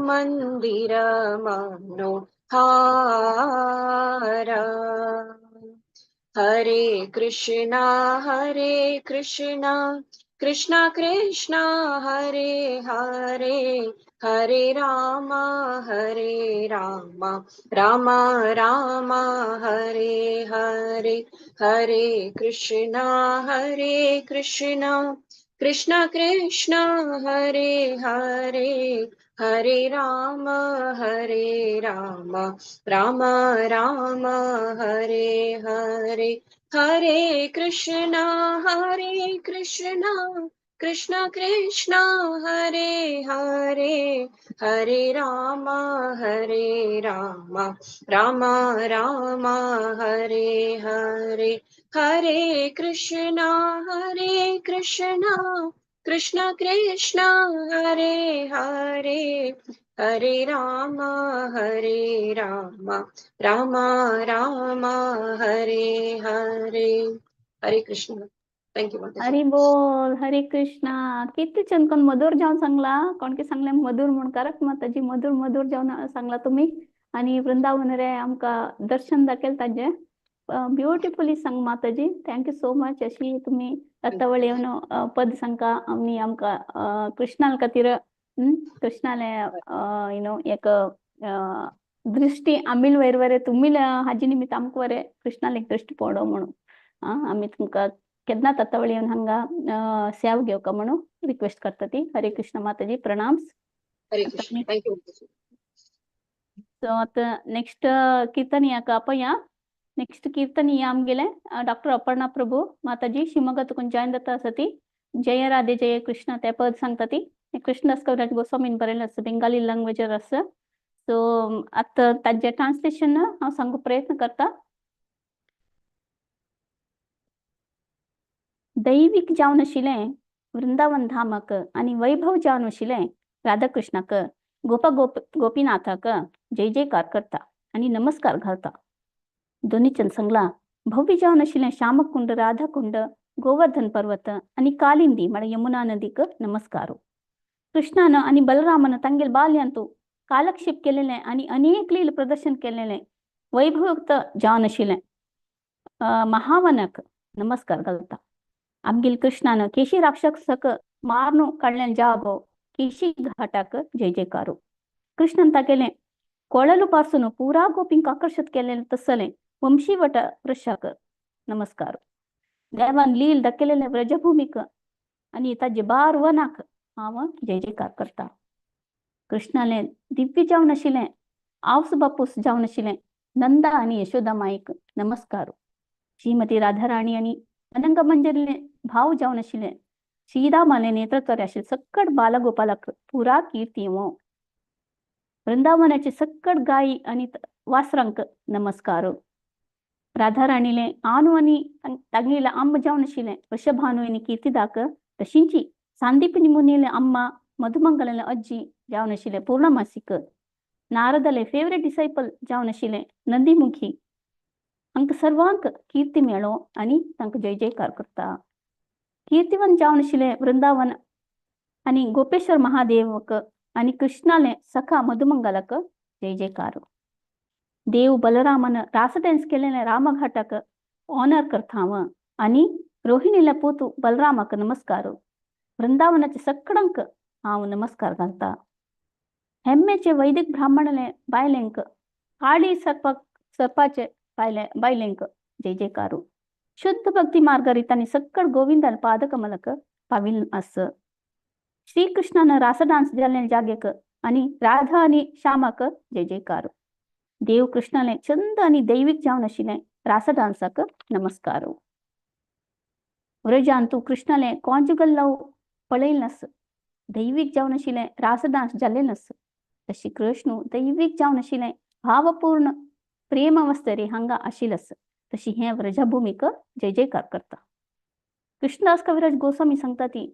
मंदिर मनोहारा. हरे कृष्णा कृष्णा कृष्णा हरे हरे हरे राम राम राम हरे हरे. हरे कृष्णा कृष्णा कृष्णा हरे हरे हरे राम राम राम हरे हरे. हरे कृष्णा कृष्णा कृष्णा हरे हरे हरे राम राम राम हरे हरे. हरे कृष्णा कृष्णा कृष्णा हरे हरे हरे राम राम राम हरे हरे. हरे कृष्ण. थँक्यू माताजी. हरी बोल हरे कृष्णा. किती छान कोण मधुर जाऊन सांगला कोण की सांगले मधुर म्हणून करत माताजी मधुर मधुर जाऊन सांगला तुम्ही आणि वृंदावन रे आमका दर्शन दाखल ताजे ब्युटिफुली सांग माताजी. Thank you so much. अशी तुम्ही रत्तावळी येऊन पद सांगा आम्ही आमका कृष्णाल खातीर कृष्णाले एक दृष्टी आम्ही वयर वरे तुम्ही हाजी निमित्त आमक वरे कृष्णाला एक दृष्टी पडो म्हणून आम्ही तुमका केन्ना तत्तावळी येऊन हांगा सेव घेवका म्हणून रिक्वेस्ट करता ती. हरे कृष्ण माताजी प्रणाम. हरे कृष्ण. थँक्यू माताजी. सो आता नेक्स्ट कीर्तन याका आपण नेक्स्ट कीर्तन या आमगेले डॉक्टर अपर्णा प्रभू माताजी शिवमोग्गा तुकून जॉइन जाता सती. जय राधे जय कृष्ण ते पद सांगता ती. कृष्णदास कविराज गोस्वामीन बरयलें आसा बेंगाली लँग्वेजर आसा. सो आता ताजे ट्रान्सलेशन हांव सांगू प्रयत्न करता. दैविक जावन आशिल्लें वृंदावन धामक आनी वैभव जावन आशिल्लें राधाकृष्णाक गोपीनाथाक जय जयकार करता आनी नमस्कार घालता. दोनीच्यान सांगला भव्य जावन आशिल्लें श्यामकुंड राधाकुंड गोवर्धन पर्वत आनी कालिंदी म्हळ्यार यमुना नदीक नमस्कार. कृष्णान आनी बलरामन तांगेल बाल्यांतू कालक्षेप केलेलें आनी अनेक लील प्रदर्शन केलेलें वैभवयुक्त जावन आशिल्लें महावनक नमस्कार घालता. आमगेल कृष्णान केशी राक्षसक मारून काडलें जागो केशी घाटाक जय जयकारू. कृष्णन तागेलें कोळलू पासून पुरा गोपींक आकर्षित केलेलें तसलें वंशीवट वृक्षाक नमस्कार. देवान लील दाखयलेलें व्रजभूमीक आनी ताजे बार वनाक हांव जय जयकार करता. कृष्णालें दिव्य जावन आशिल्लें आवस बापूस जावन आशिल्लें नंदा आनी यशोदा मायक नमस्कार. श्रीमती राधाराणी आनी अनंग मंजरीलें भाव जावन आशिल्लें श्रीरामालें नेत्रचोरे आशिल्लें सक्कट बालगोपालाक पुरा कीर्ती वो. वृंदावनाचे सक्कट गायी आनी वासरांक नमस्कार. राधाराणीलें आनु आनी तांगेलें आंब जावन आशिल्लें वृषभानु आनी कीर्तिदाक तशींची सांदीपनी मुनीलें अम्मा मधुमंगलें अज्जी जावन आशिल्लें पूर्णमासीक. नारदालें फेवरेट डिसायपल जावन आशिल्लें नंदीमुखी हांकां सर्वांक कीर्ती मेळो आनी तांकां जय जयकार करता. कीर्तिवन जावन आशिल्लें वृंदावन आनी गोपेश्वर महादेवक आनी कृष्णालें सखा मधुमंगलाक जय जयकार. देव बलरामन रास डान्स केलेलें रामघाटाक ऑनर करता हांव आनी रोहिणीलें पोतू बलरामाक नमस्कार. वृंदावनाचे सक्कडांक हांव नमस्कार घालता. हेम्मेचे वैदिक ब्राह्मणलें बायलेंक काळी सर्पाचे बायलेंक जय जयकार. शुद्ध भक्ती मार्गरीतांनी सक्कड गोविंदाल पादकमलक पाविल आस. श्रीकृष्णान रास डान्स जाल्ले जागेक आनी राधा आनी श्यामाक जय जयकार. देव कृष्णालें चंद आनी दैविक जावन आशिल्लें रास डान्साक नमस्कार. व्रजान तूं कृष्णालें कॉन्जुगल लव पळयलें नास. दैविक जावन आशिल्लें रास डान्स जाल्लें नास. तशी कृष्ण दैविक जावन आशिल्लें भावपूर्ण प्रेम अवस्थेरी हांगा आशिल्लास. तशी हें व्रजभूमीक जय जयकार करता. कृष्णदास कविराज गोस्वामी सांगता ती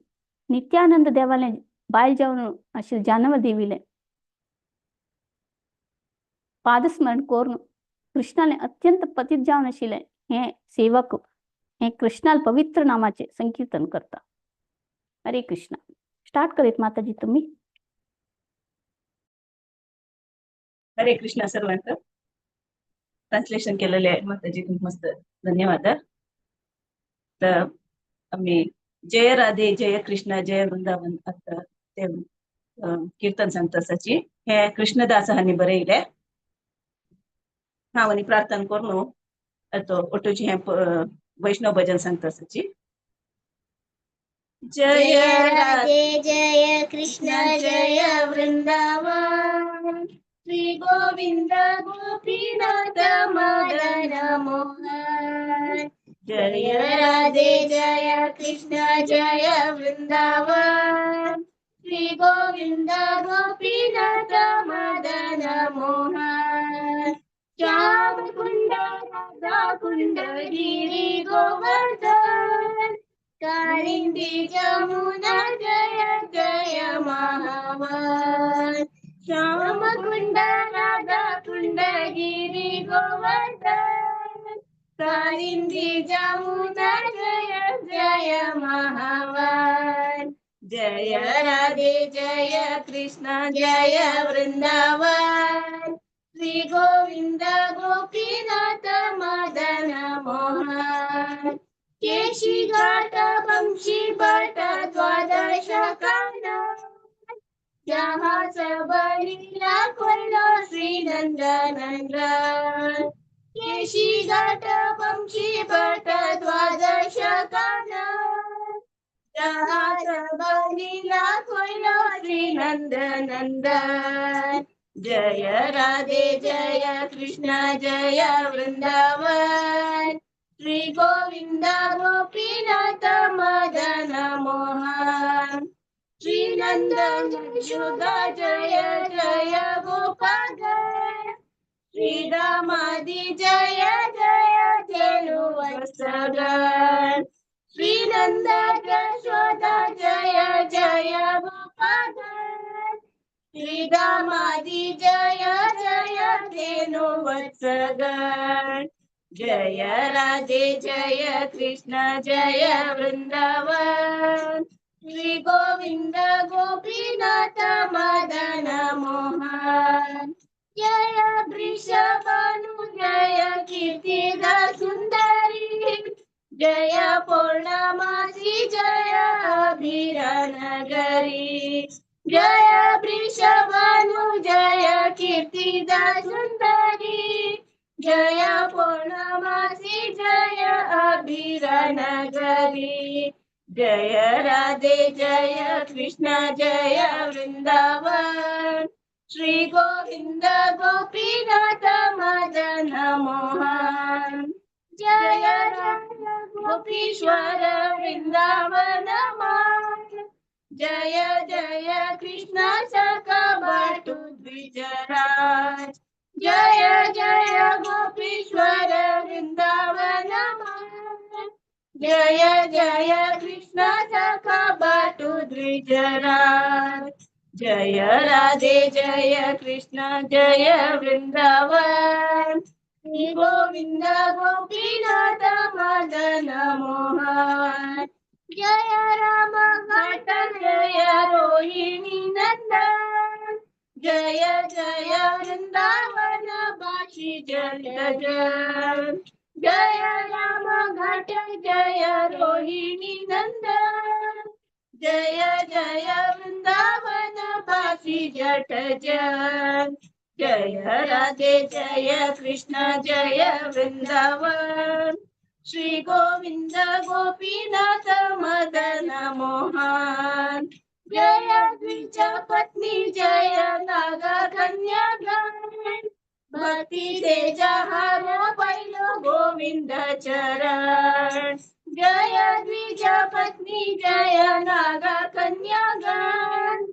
नित्यानंद देवालें बायल जावन आशिल्लें जानव देवीलें पादस्मरण करून कृष्णालें अत्यंत पतीत जावन आशिल्लें हें सेवक हें कृष्णाल पवित्र नामाचे संकीर्तन करता. हरे कृष्ण. स्टार्ट करीत माताजी तुम्ही. हरे कृष्ण सर्वांक. ट्रान्सलेशन केलेले माताजी खूप मस्त धन्यवाद. तर आम्ही जय राधे जय कृष्ण जय वृंदावन आता ते कीर्तन सांगताची हे कृष्णदास हांनी बरयले. हांव आनी प्रार्थना करून तो ओटोची हे वैष्णव भजन सांगताची. जय राधे जय कृष्ण जय वृंदावन श्री गोविंद गोपीनाथ मदन मोहन. जय राधे जय कृष्ण जय वृंदावन श्री गोविंद गोपीनाथ मदन मोहन. श्याम कुंड राधा कुंड गिरी गोवर्धन कालिंदी जमुना जय जय महावन. श्याम कुंड राधा कुंड गिरी गोवर्धन कालिंदी जमुना जय जय महावन जय राधे जय कृष्ण जय वृंदावन श्री गोविंद गोपीनाथ मदन मोहन केशी घाट वंशी भट द्वादश कानन जहाँ सब लीला खोलो श्री नंदनंदन केशी घाट वंशी भट द्वादश कानन जहाँ सब लीला खोलो श्री नंदनंदन जय राधे जय कृष्ण जय वृंदावन श्री गोविंद गोपीनाथ मदन मोहन श्री नंदन यशोदा जय जय गोपाल श्री दामादि जय जय धेनुवत्सल श्री नंदन यशोदा जय जय गोपाल श्री दामादि जय जय धेनुवत्सल जय राधे जय कृष्ण जय वृंदावन श्री गोविंद गोपीनाथ मदन मोहन जय वृषभानु जय कीर्तिदा सुंदरी जय पूर्णमासी जय अभिरानगरी जय वृषभानु जय कीर्तिदा सुंदरी जय पूर्णमासी जय अभिरानगरी जय राधे जय कृष्ण जय वृंदावन श्री गोविंद गोपीनाथ मदन मोहन जय जय गोपीश्वर वृंदावन मान जय जय कृष्ण सखा बाटू द्विजराज जय जय गोपीश्वर वृंदावन मान जय जय कृष्ण सखा बाटू द्विजराज जय राधे जय कृष्ण जय वृंदावन श्री गोविंद गोपीनाथ मदन मोहन जय राम घाट जय रोहिणी नंदन जय जय वृंदावन बाशी जलजन जय राम घाट जय रोहिणी नंदन जय जय वृंदावन बासी जट जन जय राधे जय कृष्ण जय वृंदावन श्री गोविंद गोपीनाथ मदन मोहन जय द्विज पत्नी जय नाग कन्या गण भक्ति दे जहार पैलो गोविंद चरण जय द्विज पत्नी जय नाग कन्या गण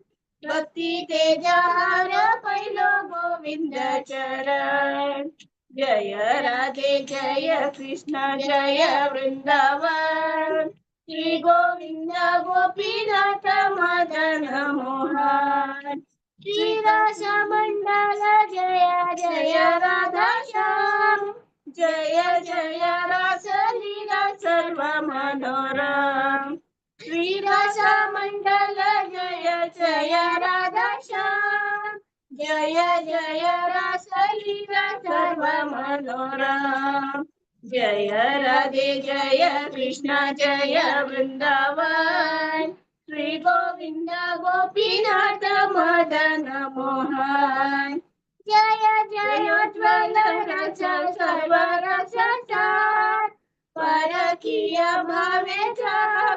भक्ति दे जहार पैलो गोविंद चरण जय राधे जय कृष्ण जय वृंदावन श्री गोविंद गोपीनाथ मदन मोहन श्री राधा मंडल जय जय राधा श्याम जय जय रास लीला सर्व मनोरम श्री राधा मंडल जय जय राधा श्याम जय जय रास लीला सर्व मनोरम जय राधे जय कृष्ण जय वृंदावन श्री गोविंद गोपीनाथ मदन मोहन जय जयोज्वल रस सर्व रस सार परकीय भावे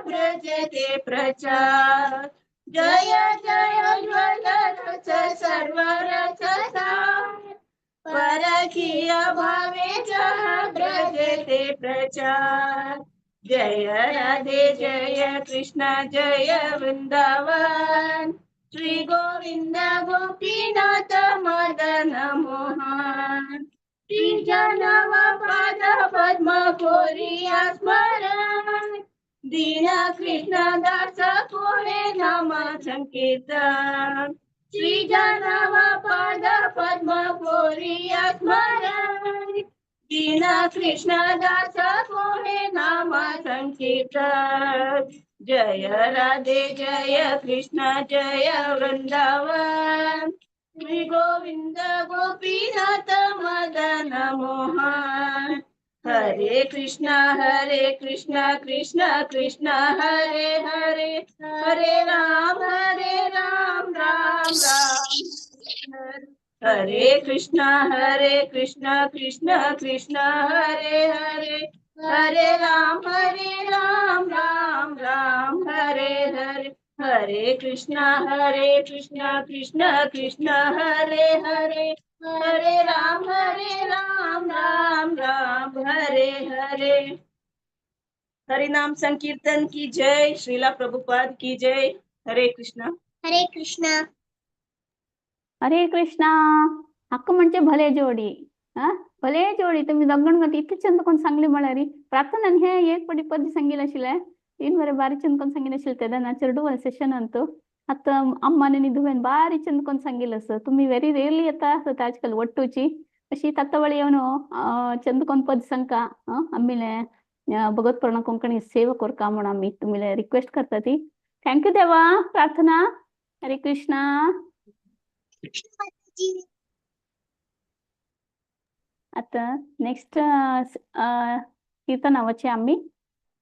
भ्रजते प्रचार जय जयोज्वल रस सर्व रस सार परकीय भावे भ्रजते प्रचार जय राधे जय कृष्ण जय वृंदावन श्री गोविंद गोपीनाथ मदन मोहन श्री जनव पाद पद्म कोरिया स्मरण दीन कृष्ण दास कोरे नाम संकीर्तन श्री जानव पाद पद्म कोरिया स्मरण दीन कृष्ण दास कोहे नाम संकीर्तन जय राधे जय कृष्ण जय वृंदावन श्री गोविंद गोपीनाथ मदन मोहन हरे कृष्ण कृष्ण कृष्ण हरे हरे हरे राम राम हरे कृष्ण कृष्ण कृष्ण हरे हरे राम राम हरे हरे कृष्ण कृष्ण कृष्ण हरे राम राम हरे हरिनाम संकीर्तन की जय, श्रीला प्रभुपाद की जय। हरे कृष्ण। हरे कृष्ण हरे कृष्णा हक्क म्हणजे भले जोडी हा भले जोडी तुम्ही दोघांना इतके चंद कोण सांगले मला री प्रार्थना हे एक पडी पदी सांगितलं अशिले तीन बरे बारी चंद कोण सांगितलं अशिल तेदा ना चरडू सेशन अंतू आता अम्माने निधुवेन बारी चंद कोण सांगितलं असं तुम्ही व्हेरी रेअरली येता असं आजकाल वट्टूची अशी तत्तवळी येऊन चंद कोण पद सांगका आम्हीले भगवत पूर्ण कोंकणी सेवा कोरका म्हणून आम्ही तुम्ही रिक्वेस्ट करता ती थँक्यू देवा प्रार्थना हरे कृष्णा आता नेक्स्ट कीर्तन आवचे आम्ही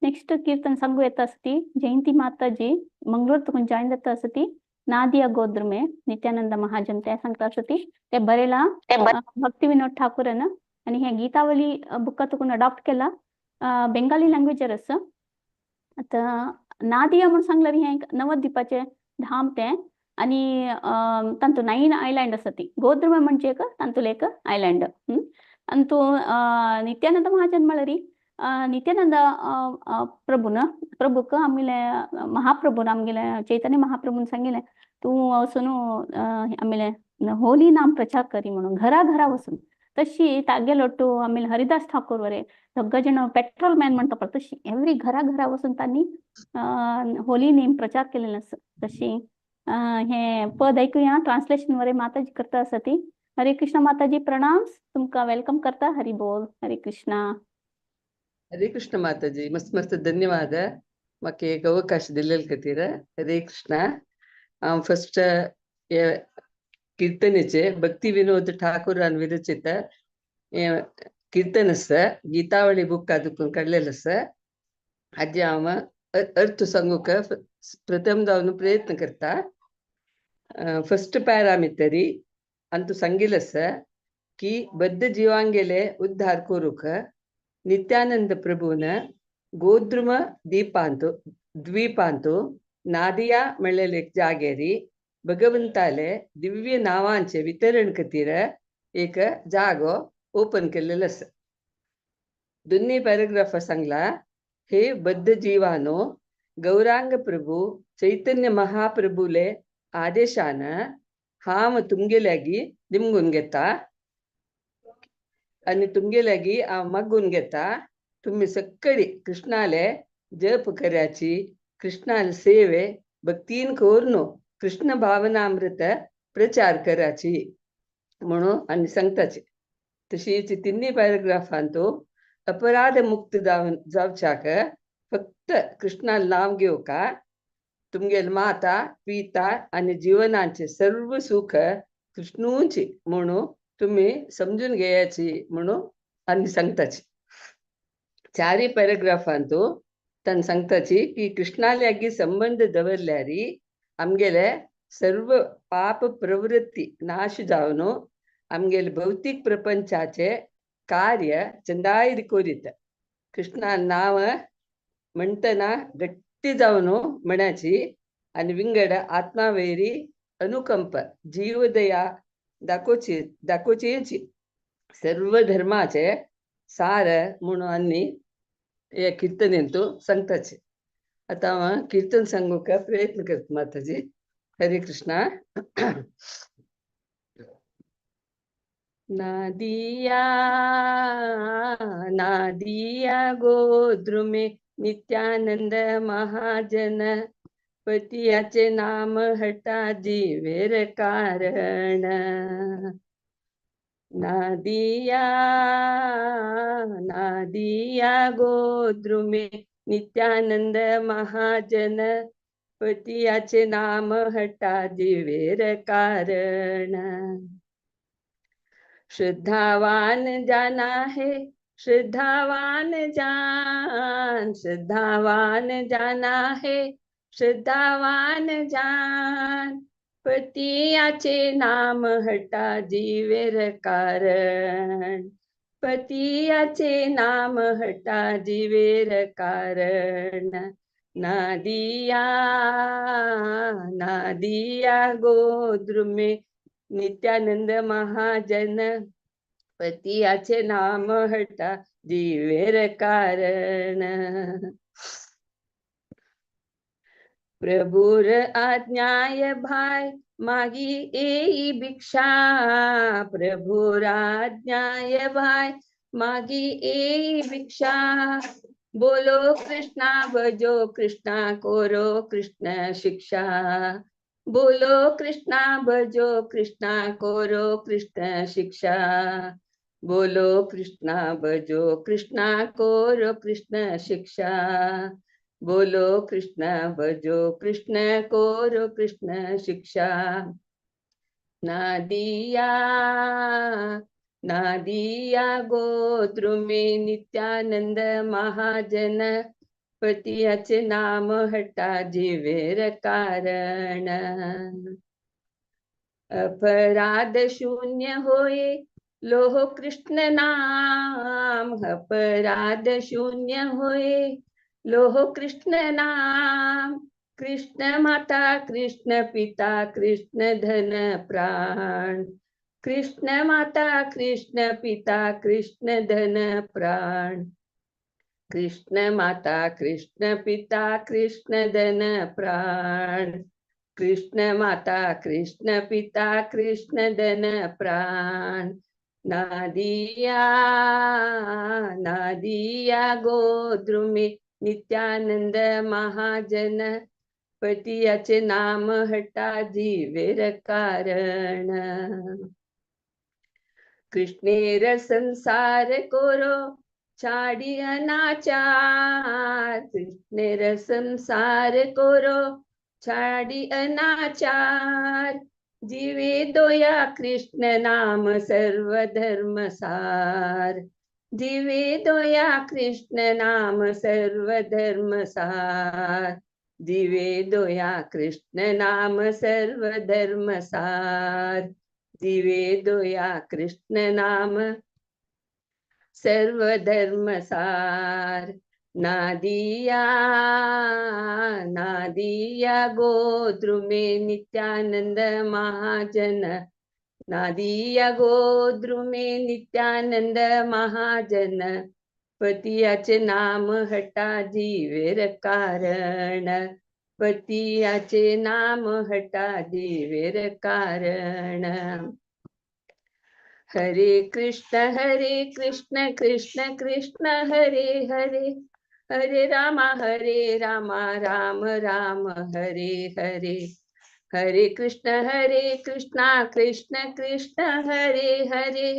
नेक्स्ट कीर्तन सांगू येत असती जयंती माताजी मंगळूर तकून जॉईन जाता असती नादिया गोद्रमे नित्यानंद महाजन त्या सांगता असती ते बरेला भक्ती विनोद ठाकूरन आणि हे गीतावली बुक तकून अडॉप्ट केला बेंगाली लँग्वेजर असं आता नादिया म्हणून सांगल्यार हे नवद्वीपाचे धाम ते आणि तांतू 9 आयलँड आसा ती गोद्रमे म्हणजे एक तांतूले एक आयलँड आणि तो नित्यानंद महाजन म्हळ्यारी नित्यानंद प्रभूक आमगेले महाप्रभून आमगेले चैतन्य महाप्रभून सांगितले तू वचून आमगेले होली नाम प्रचार करी म्हणून घरा घरा वचून तशी तागेलोटू आमगेले हरिदास ठाकूर वरे सगळे जण पेट्रोल मॅन म्हणता पण तशी एव्हरी घरा घरा वचून त्यांनी होली नेम प्रचार केलेला असं तशी हे पद ऐकूया ट्रान्सलेशन वरे माताजी करता आसा ती हरे कृष्ण माताजी प्रणाम तुमका वेलकम करता हरी बोल हरे कृष्णा हरे कृष्ण माताजी मस्त मस्त धन्यवाद म्हाका एक अवकाश दिलेले खातीर हरे कृष्णा हांव फर्स्ट कीर्तनेचे भक्ती विनोद ठाकूरान विरचित कीर्तन आसा गीतावळी बुक आदून काडलेले आसा हाजे हांव अर्थ सांगूक प्रथम जावन प्रयत्न करता फर्स्ट पॅरामिटरी अंतू सांगिल्लें आसा की बद्ध जिवांगेले उद्धार करूक नित्यानंद प्रभून गोद्रुम द्वीपांतू नादिया म्हणलेले एक जागेरी भगवंताले दिव्य नावांचे वितरण खातीर एक जागो ओपन केलेलो आसा दोन्ही पॅराग्राफा सांगला हे बद्ध जीवानो गौरांग प्रभू चैतन्य महाप्रभूले आदेशान हांव तुमगे लागी निमगून घेता आणि तुमगे लागी हांव मागून घेता तुम्ही सक्कळी कृष्णाले जप कराची कृष्णाले सेवे भक्तीन करून कृष्ण भावनामृत प्रचार कराची म्हणून आणि सांगताची तशीच तिन्ही पॅराग्राफांतू अपराध मुक्त जावच्याक फक्त कृष्णाल नाव घेवका तुमगेल माता पिता आणि जीवनाचे सर्व सुख कृष्णूंची म्हणून तुम्ही समजून घेयाची म्हणून आणि सांगताची चारी पॅराग्राफांतू तान सांगताची की कृष्णा लागी संबंध दवरल्यारी आमगेले सर्व पाप प्रवृत्ती नाश जावन आमगेले भौतिक प्रपंचाचे कार्य चंदायर कोरीत कृष्णा नाव म्हणतना गट्टी जावन म्हणाची आणि विंगड आत्मावैरी अनुकंप जीवदया दाखोवची सर्व धर्माचे सार म्हणून आनी हे कीर्तनेंतू सांगताचे आता हांव कीर्तन सांगूक प्रयत्न करता माताजी हरे कृष्णा नादिया नादिया गोद्रुमे नित्यानंद महाजन पतियाचे नाम हटा जीवेर कारण नादिया नादिया गोद्रुमे नित्यानंद महाजन पतियाचे नाम हटा जीवेर कारण श्रद्धावान जाना है श्रद्धावान जाना है श्रद्धावान जान पतियाचे नाम हटा जीवेर कारण पतियाचे नाम हटा जीवेर कारण नादिया नादिया गोद्रुमे नित्यानंद महाजन पतियाचे नाम हटा जीवेर कारण प्रभुर आज्ञाय भाई मागी एई भिक्षा प्रभुर आज्ञाय भाई मागी एई भिक्षा बोलो कृष्णा भजो कृष्णा कोरो कृष्ण शिक्षा बोलो कृष्णा भजो कृष्णा कोरो कृष्ण शिक्षा बोलो कृष्णा भजो कृष्णा कोरो कृष्ण शिक्षा बोलो कृष्ण भजो कृष्ण कोरो कृष्ण शिक्षा नादिया नादिया गोद्रुमे नित्यानंद महाजन पतियाचे नाम हटा जीवेर कारण अपराध शून्य होए लोह कृष्ण नाम अपराध शून्य होए लोह कृष्ण नाम कृष्ण माता कृष्ण पिता कृष्ण धन प्राण कृष्ण माता कृष्ण पिता कृष्ण धन प्राण कृष्ण माता कृष्ण पिता कृष्ण धन प्राण कृष्ण माता कृष्ण पिता कृष्ण धन प्राण नादिया नादिया गोद्रुमे नित्यानंद महाजन पतियाचे नाम हटा जीवेर कारण कृष्णेर संसार कोरो छाडी अनाचार कृष्णेर संसार कोरो छाडी अनाचार जीवे दोया कृष्ण नाम सर्व धर्म सार जीवे दोया कृष्ण नाम सर्व धर्म सार जीवे दोया कृष्ण नाम सर्व धर्म सार जीवे दोया कृष्ण नाम सर्व धर्म सार नादिया नादिया गोद्रुमे नित्यानंद महाजन नादिया गोद्रुमे नित्यानंद महाजन पतियाचे नाम हटा जीवेर कारण पतियाचे नाम हटा जीवेर कारण हरे कृष्ण कृष्ण कृष्ण हरे हरे हरे राम राम राम हरे हरे हरे कृष्ण कृष्ण कृष्ण हरे हरे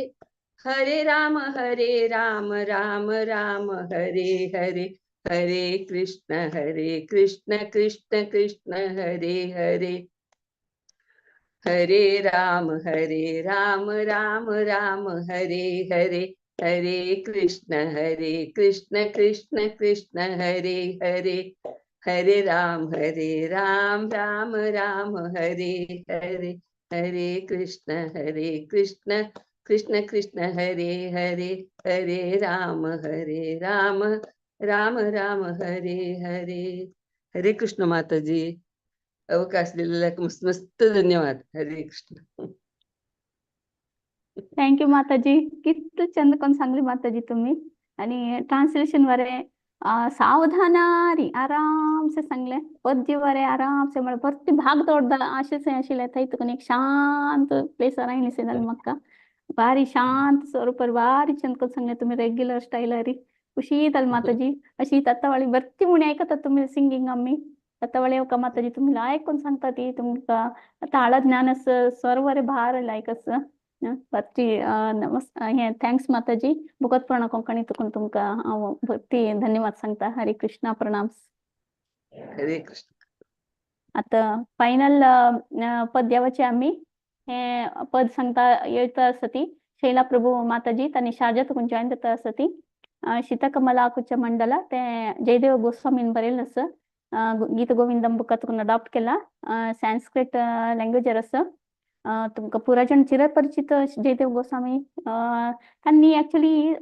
हरे राम राम राम हरे हरे हरे कृष्ण कृष्ण कृष्ण हरे हरे हरे राम राम राम हरे हरे हरे कृष्ण कृष्ण कृष्ण हरे हरे हरे राम राम राम हरे हरे हरे कृष्ण कृष्ण कृष्ण हरे हरे हरे राम राम राम हरे हरे हरे कृष्ण माताजी अवकाश दिलेला मस्त मस्त धन्यवाद हरे कृष्ण थँक्यू माताजी किती चंद कोण सांगली माताजी तुम्ही आणि ट्रान्सलेशन वरे सावधानारी आराम से सांगले पद्य वरे आराम से मला भरती भाग तोडदा आशेच आशिले थैत कोण एक शांत प्लेस राहिली से मक्का भारी शांत स्वरूप भारी चंद कोण सांगले तुम्ही रेग्युलर स्टाईल अरी खुशी तल माताजी अशी तत्तावाळी भरती मुणी ऐकतात तुम्ही सिंगिंग आम्ही आता माताजी तुम्ही ऐकून सांगता ती तुमका ताळ ज्ञान सर्वरे भार लायक भक्ती हे थँक्स माताजी भुगतपणा कोंकणी तुकून तुमका भक्ती धन्यवाद सांगता. हरे कृष्णा प्रणाम. हरे कृष्ण. आता फायनल पद द्यावचे आम्ही हे पद सांगता येत असती. शैला प्रभू माताजी त्यांनी शारजा तुकून जॉईन जाता असती. शीतकमला कुच मंडल ते जयदेव गोस्वामीन बरेल असं गीत गोविंदम बुका तुकून अडॉप्ट केला. संस्कृत लँग्वेजर असं तुमका पुराजण चिरपरिचित जयदेव गोस्वामी त्यांनी ऍक्च्युली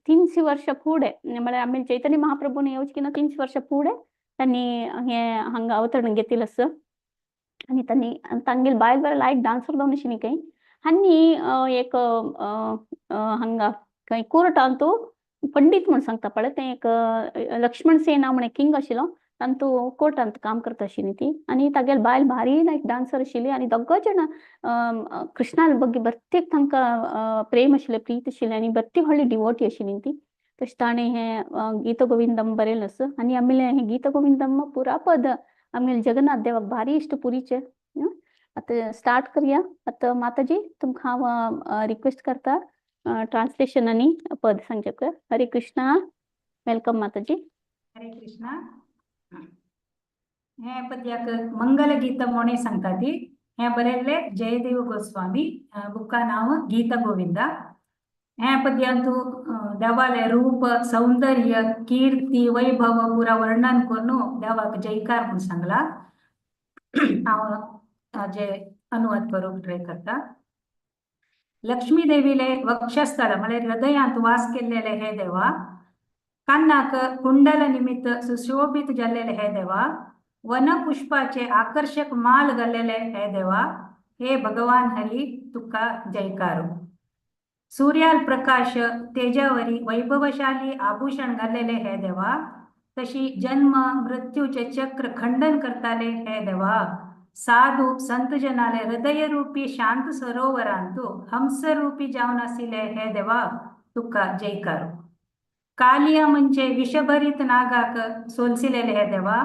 300 वर्ष पुढे म्हणजे आम्ही चैतन्य महाप्रभूने येऊच की ना 300 वर्ष पुढे त्यांनी हे हांगा अवतरण घेतील असं. आणि त्यांनी तांगेल बायल बरं लायक डान्सर जाऊन शिनी काही हांनी एक हांगा काही कोर्ट आणतो पंडित म्हणून सांगता पडे ते एक लक्ष्मण सेना म्हणे किंग आशिल्लो तांतू कोर्टांत काम करता आशिल्ली ती. आणि तागेल बायल भारी लायक डान्सर आशिल्ली आणि दोग जण कृष्णा बग्गे बर्तीक तांकां प्रेम आशिल्लें प्रीत आशिल्लें आणि बर्ती व्हडली डिवोटी आशिल्ली ती. तशें ताणें हे गीत गोविंदम बरयलें असं. आणि आमले हे गीत गोविंदम पुरा पद आमगे जगन्नाथ देवाक भारी इश्ट पुरीचे. आता स्टार्ट करूया. आता माताजी तुमकां हांव रिक्वेस्ट करता ट्रान्सलेशन आणि पद सांगचे. हरे कृष्णा. वेलकम माताजी. हरे कृष्णा. हे पद्याक मंगल गीत म्हणून सांगता ती. हे बरयल्ले जयदेव गोस्वामी. बुका नाव गीत गोविंद. हे पद्यांतू देवाले रूप सौंदर्य कीर्ती वैभव पुरा वर्णन करून देवाक जयकार म्हणून सांगला. हांव जे अनुवाद करूंक ट्राय करता. लक्ष्मी देवीले वक्षस्थळ म्हणजे हृदयांत वास केलेले हे देवा. कान्नाक कुंडल निमित्त सुशोभित जाल्लेले हे देवा. वनपुष्पाचे आकर्षक माल घाल्लेले हे देवा. हे भगवान हरी तुका जयकारो. सूर्याल प्रकाश तेजावरी वैभवशाली आभूषण घाल्लेले हे देवा. तशी जन्म मृत्यूचे चक्र खंडन करताले हे देवा. साधू संत जनाले हृदय रूपी शांत सरोवरांतू हंस रूपी जावन आशिल्ले हे देवा तुका जयकारो. कालिया म्हणजे विषभरित नागाक सोलसिलेले हे देवा.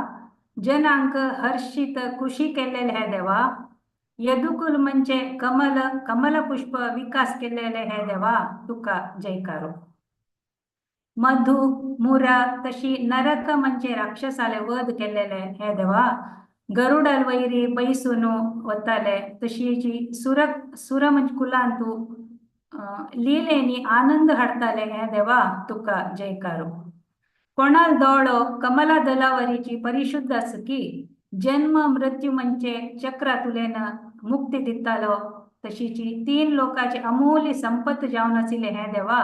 जनांक हर्षित खुशी केलेले हे देवा. यदुकुल म्हणजे कमल पुष्प विकास केलेले हे देवा तुका जयकारो. मधु मुरा तशी नरक म्हणजे राक्षसाले वध केलेले हे देवा. गरुडल वैरी पैसून वताले तशीची सुर म्हणजे कुलांतू लीलेनी आनंद हाडताले हे देवा तुका जयकारो. कोणाल दोळो कमला दलावरीची परिशुद्ध असकी. जन्म मृत्यू म्हणजे चक्रा तुलेन मुक्ती दितालो तशीची 3 लोकांचे अमूल्य संपत जावन आशिल्ले हे देवा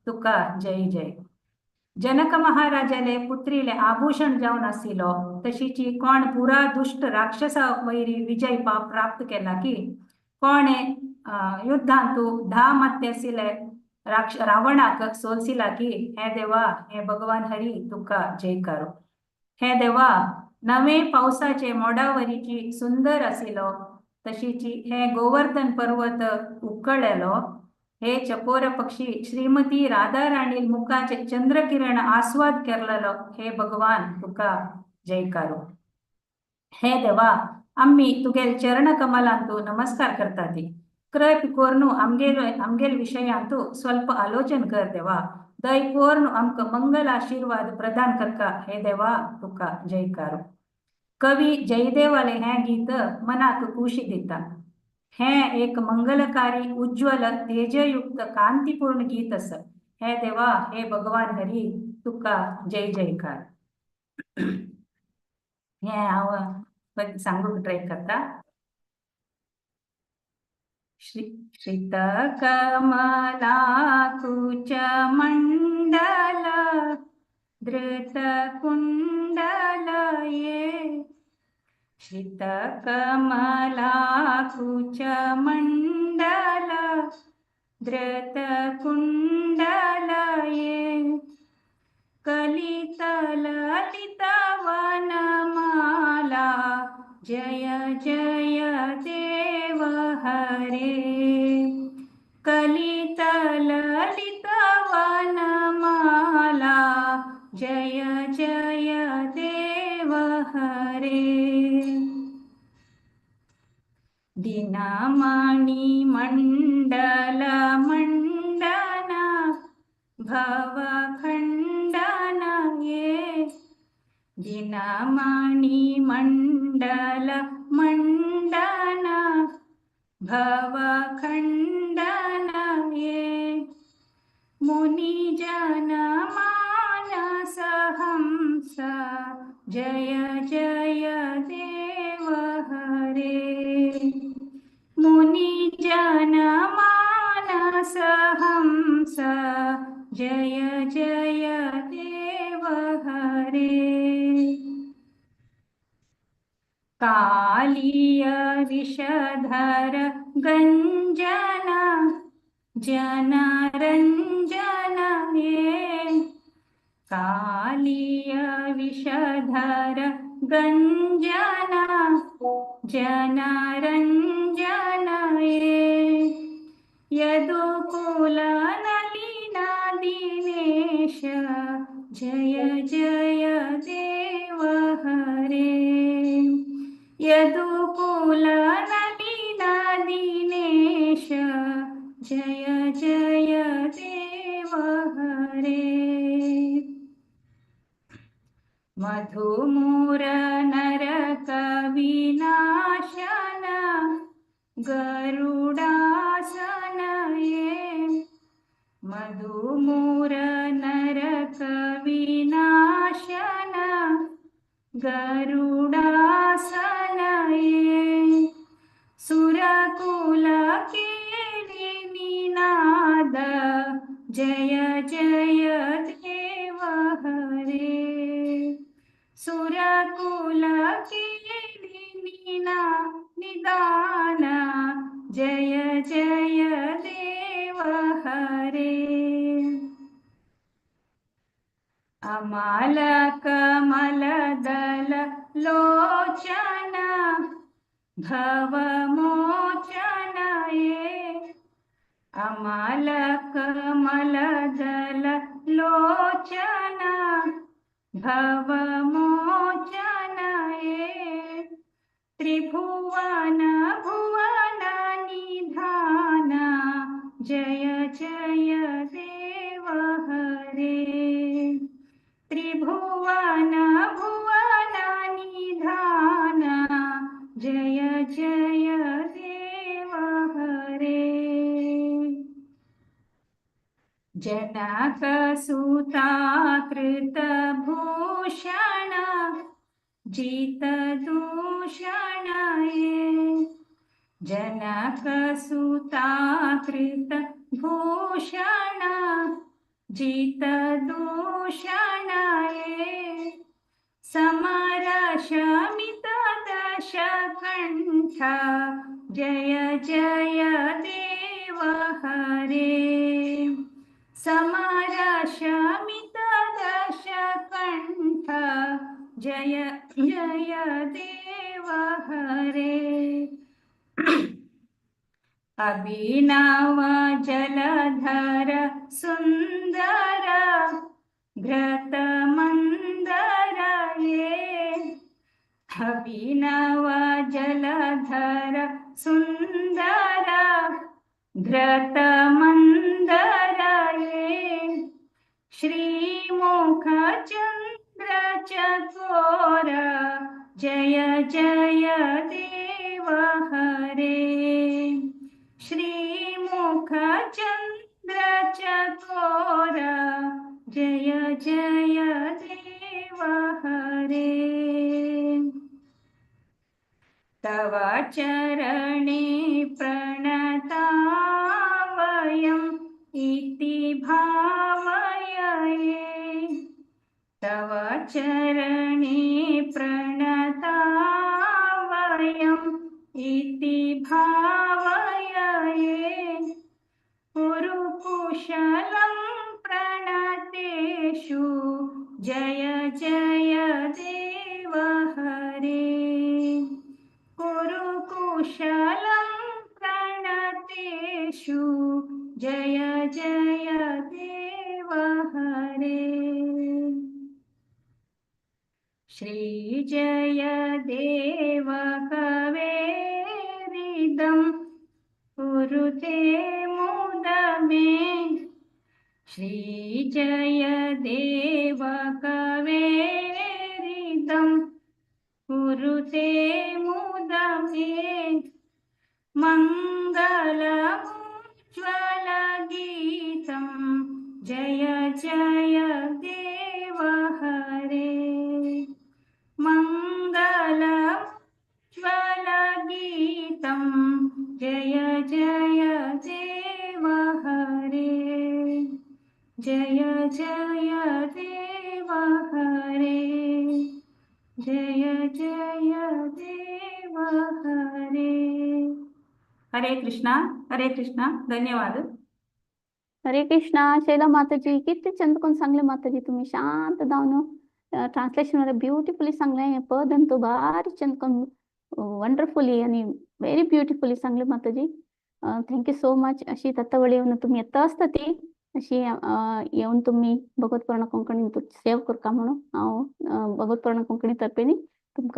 तुका जय जय. जनक महाराजाले पुत्रीले आभूषण जावन आशिल्लो तशीची कोण पुरा दुष्ट राक्षसा वैरी विजय प्राप्त केला की. कोणे युद्धांतू 10 माते आशिल्ले रावणाक सोलसिला की. हे देवा हे भगवान हरी तुका जयकारो. हे देवा नवे पावसाचे मोडावरीची सुंदर आशिल्लो तशीची हे गोवर्धन पर्वत उकळलेलो. हे चकोर पक्षी श्रीमती राधा राणी मुखाचे चंद्रकिरण आस्वाद केलेलो हे भगवान तुका जयकारो. हे देवा आम्ही तुगेल चरण कमलांतू नमस्कार करता ती. कृप कोर्नु आमगेल विषयांतू स्वल्प आलोचन कर देवा. दय कोर्नु आमक मंगल आशीर्वाद प्रदान करका हे देवा तुका जयकारो. कवी जयदेवाले हे गीत मनाक खुशी दिता. हे एक मंगलकारी उज्ज्वल तेजयुक्त कांतीपूर्ण गीत अस. हे देवा हे भगवान हरी तुका जय जयकार. हे हांव सांगूक ट्राय करता. श्रित कमला कुच मंडल धृत कुंडल ये. श्रित कमला कुच मंडल धृत कुंडल ये. कलित ललित वनमाला जय जय देव हरे. कलित ललित वनमाला जय जय देव हरे. जिनमणि मंडल मंडन भवखंडन ये जिनमणि मंडल मंडन भवखंडन ये मुनिजन मानस हंस जय जय देव हरे मुनिजन मानस हंस जय जय देव हरे कालिय विषधर गंजन जनरंजन ये कालिय विषधर गंजन जनरंजन ये यदुकुल नलिना दिनेश जय जय देव हरे यदुकुल नलिना दिनेश जय जय देव हरे मधुमूर नरक विनाशन गरुडासन ये मधुमूर नरक विनाशन गरुडासन ये सुरकुल केली निनाद जय जय देव हरे सुरकुल केली निदान जय जय देव हरे अमाल कमल दल लोचन भव मोचन ये अमाल कमल दल लोचन भव मोचन ये त्रिभुवन भुवन निधान जय जय देव हरे त्रिभुवन भुवन निधान जय जय देव हरे जनक सुता कृत भूषण जित दूषण ये जनक सुता कृत भूषण जित दूषण ये समर शमित दश कंठ जय जय देव हरे समर शमित दश कंठ जय जय देव हरे अभिनव जलधर सुंदर घृत मंदर ये अभिनव जलधर सुंदर घृत मंदर ये श्रीमुख चंद्र चकोर जय जय देव हरे श्रीमुख चंद्र चकोर जय जय देव हरे तव चरणे प्रणतावयम् इति भावये तव चरणे प्रणतावयम् इति भावये कुरुकुशलं प्रणतेषु जय जय देव हरे कुरुकुशलं प्रणतेषु जय जय देव हरे श्री जय देव कवेरि हृदं कुरुते मुदमे श्रीजयदेव कवेरितं कुरुते मुदमे मङ्गलमुज्ज्वलगीतं जय जय देव हरे मङ्गलमुज्ज्वलगीतं जय जय देव हरे जय जय देव हरे जय जय देव हरे हरे कृष्णा धन्यवाद हरे कृष्णा शैला माताजी किती छंद कोण सांगले माताजी तुम्ही शांत जाऊन ट्रान्सलेशन मध्ये ब्युटिफुली सांगले पद आणि तो भारी छंद कोण वंडरफुली आणि व्हेरी ब्युटिफुली सांगले माताजी थँक्यू सो मच अशी दत्तावळी येऊन तुम्ही येता असता ती अशी येऊन तुम्ही भगवत पुराण कोंकणी सेव करता म्हणून हांव भगवत पुराण कोंकणी तर्फेनी